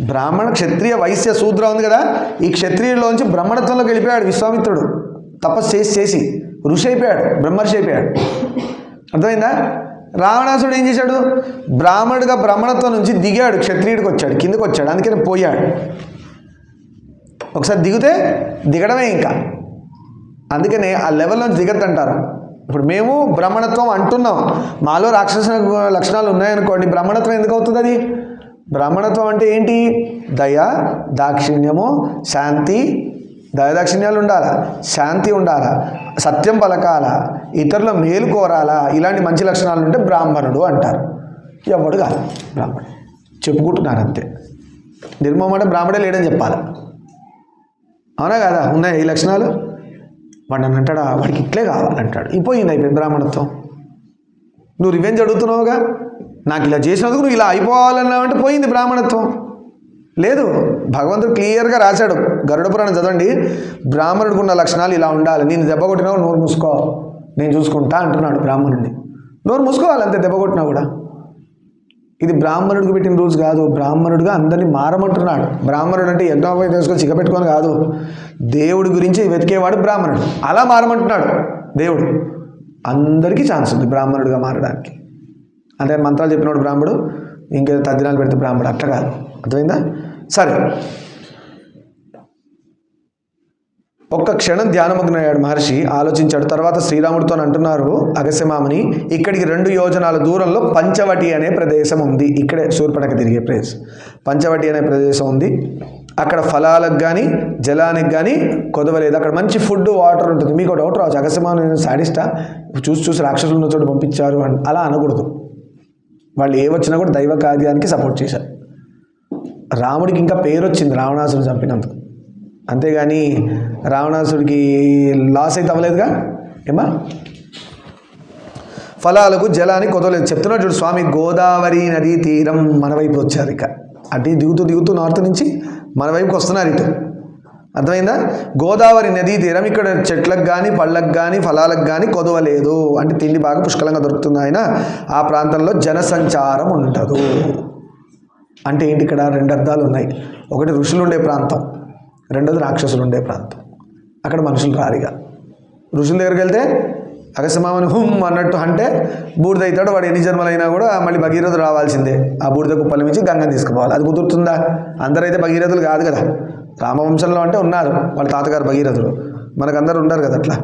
బ్రాహ్మణ క్షత్రియ వైశ్య శూద్ర ఉంది కదా, ఈ క్షత్రియుల్లోంచి బ్రహ్మణత్వంలోకి వెళ్ళిపోయాడు విశ్వామిత్రుడు. తపస్సు చేసి ఋషి అయిపోయాడు, బ్రహ్మర్షి అయిపోయాడు. అర్థమైందా? రావణాసుడు ఏం చేశాడు? బ్రాహ్మణుడిగా బ్రహ్మణత్వం నుంచి దిగాడు, క్షత్రియుడికి వచ్చాడు, కిందకి వచ్చాడు, అందుకని పోయాడు. ఒకసారి దిగితే దిగడమే ఇంకా. అందుకనే ఆ లెవెల్లోంచి దిగద్దంటారు. ఇప్పుడు మేము బ్రాహ్మణత్వం అంటున్నాం, మాలో రాక్షస లక్షణాలు ఉన్నాయనుకోండి, బ్రాహ్మణత్వం ఎందుకు అవుతుంది? అది బ్రాహ్మణత్వం అంటే ఏంటి? దయ, దాక్షిణ్యము, శాంతి. దయదాక్షిణ్యాలు ఉండాలా, శాంతి ఉండాలా, సత్యం పలకాల, ఇతరుల మేలు కోరాలా, ఇలాంటి మంచి లక్షణాలు ఉంటే బ్రాహ్మణుడు అంటారు. ఎవడు కాదు బ్రాహ్మణుడు, చెప్పుకుంటున్నారు అంతే. నిర్మమాట బ్రాహ్మడే లేడని చెప్పాలి, అవునా కదా? ఉన్నాయి ఈ లక్షణాలు. వాడు నన్ను అంటాడా, వాడికి ఇట్లే కావాలంటాడు. అయిపోయింది బ్రాహ్మణత్వం. నువ్వు రివెంజ్ అడుగుతున్నావుగా, నాకు ఇలా చేసినందుకు నువ్వు ఇలా అయిపోవాలన్నావంటే పోయింది బ్రాహ్మణత్వం. లేదు, భగవంతుడు క్లియర్గా రాశాడు. గరుడ పురాణం చదవండి, బ్రాహ్మణుడికి ఉన్న లక్షణాలు ఇలా ఉండాలి. నేను దెబ్బ కొట్టినావు నోరు మూసుకో, నేను చూసుకుంటా అంటున్నాడు బ్రాహ్మణుడిని. నోరు మూసుకోవాలి అంతే, దెబ్బ కొట్టినా కూడా. ఇది బ్రాహ్మణుడికి పెట్టిన రూల్స్ కాదు, బ్రాహ్మణుడిగా అందరినీ మారమంటున్నాడు. బ్రాహ్మణుడు అంటే యజ్ఞోపేతం చేసుకొని చిక్కపెట్టుకొని కాదు, దేవుడి గురించి వెతికేవాడు బ్రాహ్మణుడు. అలా మారమంటున్నాడు దేవుడు. అందరికీ ఛాన్స్ ఉంది బ్రాహ్మణుడిగా మారడానికి. అంటే మంత్రాలు చెప్పినవాడు బ్రాహ్మణుడు, ఇంకేదో తద్దినాలు పెడితే బ్రాహ్మణుడు, అట్లా కాదు. అర్థమైందా? సరే, ఒక్క క్షణం ధ్యానమగ్నయ్యాడు మహర్షి, ఆలోచించాడు. తర్వాత శ్రీరాముడితో అంటున్నారు అగస్త్యమాముని, ఇక్కడికి 2 యోజనాల దూరంలో పంచవటి అనే ప్రదేశం ఉంది. ఇక్కడే శూర్పణఖ తిరిగే ప్లేస్ పంచవటి అనే ప్రదేశం ఉంది. అక్కడ ఫలాలకు కానీ జలానికి కానీ కొదవలేదు. అక్కడ మంచి ఫుడ్, వాటర్ ఉంటుంది. మీకు డౌట్ రావచ్చు, అగస్త్యమాముని సాడిస్టా, చూసి రాక్షసులు ఉన్న చోటు పంపించారు అని. అలా అనకూడదు. వాళ్ళు ఏ వచ్చినా కూడా దైవ కార్యానికి సపోర్ట్ చేశారు. రాముడికి ఇంకా పేరు వచ్చింది రావణాసురుడు చంపినందుకు, అంతేగాని రావణాసుడికి లాస్ అయితే అవ్వలేదుగా. ఏమా ఫలాలకు జలానికి కొదవలేదు చెప్తున్నాడు చూడు స్వామి. గోదావరి నదీ తీరం మన వైపు వచ్చారు. ఇక అటు దిగుతూ నార్త్ నుంచి మన వైపుకి వస్తున్నారు ఇటు. అర్థమైందా? గోదావరి నదీ తీరం, ఇక్కడ చెట్లకు కానీ పళ్ళకు కానీ ఫలాలకు కానీ కొదవలేదు. అంటే తిండి బాగా పుష్కలంగా దొరుకుతుంది. ఆయన ఆ ప్రాంతంలో జనసంచారం ఉండదు. అంటే ఏంటి? ఇక్కడ 2 అర్థాలు ఉన్నాయి. ఒకటి ఋషులు ఉండే ప్రాంతం, రెండోది రాక్షసులు ఉండే ప్రాంతం. అక్కడ మనుషులు రారిగా. ఋషుల దగ్గరికి వెళ్తే అగస్త్యమాముని హుమ్ అన్నట్టు అంటే బూడిదవుతాడు. వాడు ఎన్ని జన్మలైనా కూడా మళ్ళీ భగీరథుడు రావాల్సిందే. ఆ బూడిద కుప్పల నుంచి గంగని తీసుకుపోవాలి. అది కుదురుతుందా? అందరైతే భగీరథులు కాదు కదా. రామవంశంలో అంటే ఉన్నారు, వాళ్ళ తాతగారు భగీరథుడు. మనకందరూ ఉండరు కదా అట్లా.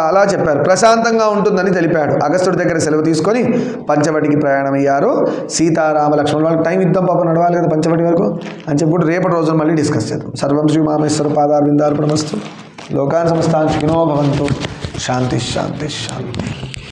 అలా చెప్పారు. ప్రశాంతంగా ఉంటుందని తెలిపాడు. అగస్త్యుడి దగ్గర సెలవు తీసుకొని పంచవటికి ప్రయాణమయ్యారు. సీతారామ లక్ష్మణుల వాళ్ళకి టైం ఇద్దాం, పాప నడవాలి కదా పంచవటి వరకు అని చెప్పుకుంటూ రేపటి రోజున మళ్ళీ డిస్కస్ చేద్దాం. సర్వం శ్రీ మామేశ్వర పాదారవిందార్పణమస్తు. లోకాన్ సమస్తాన్ సుఖినో భవంతు. శాంతి శాంతి శాంతి.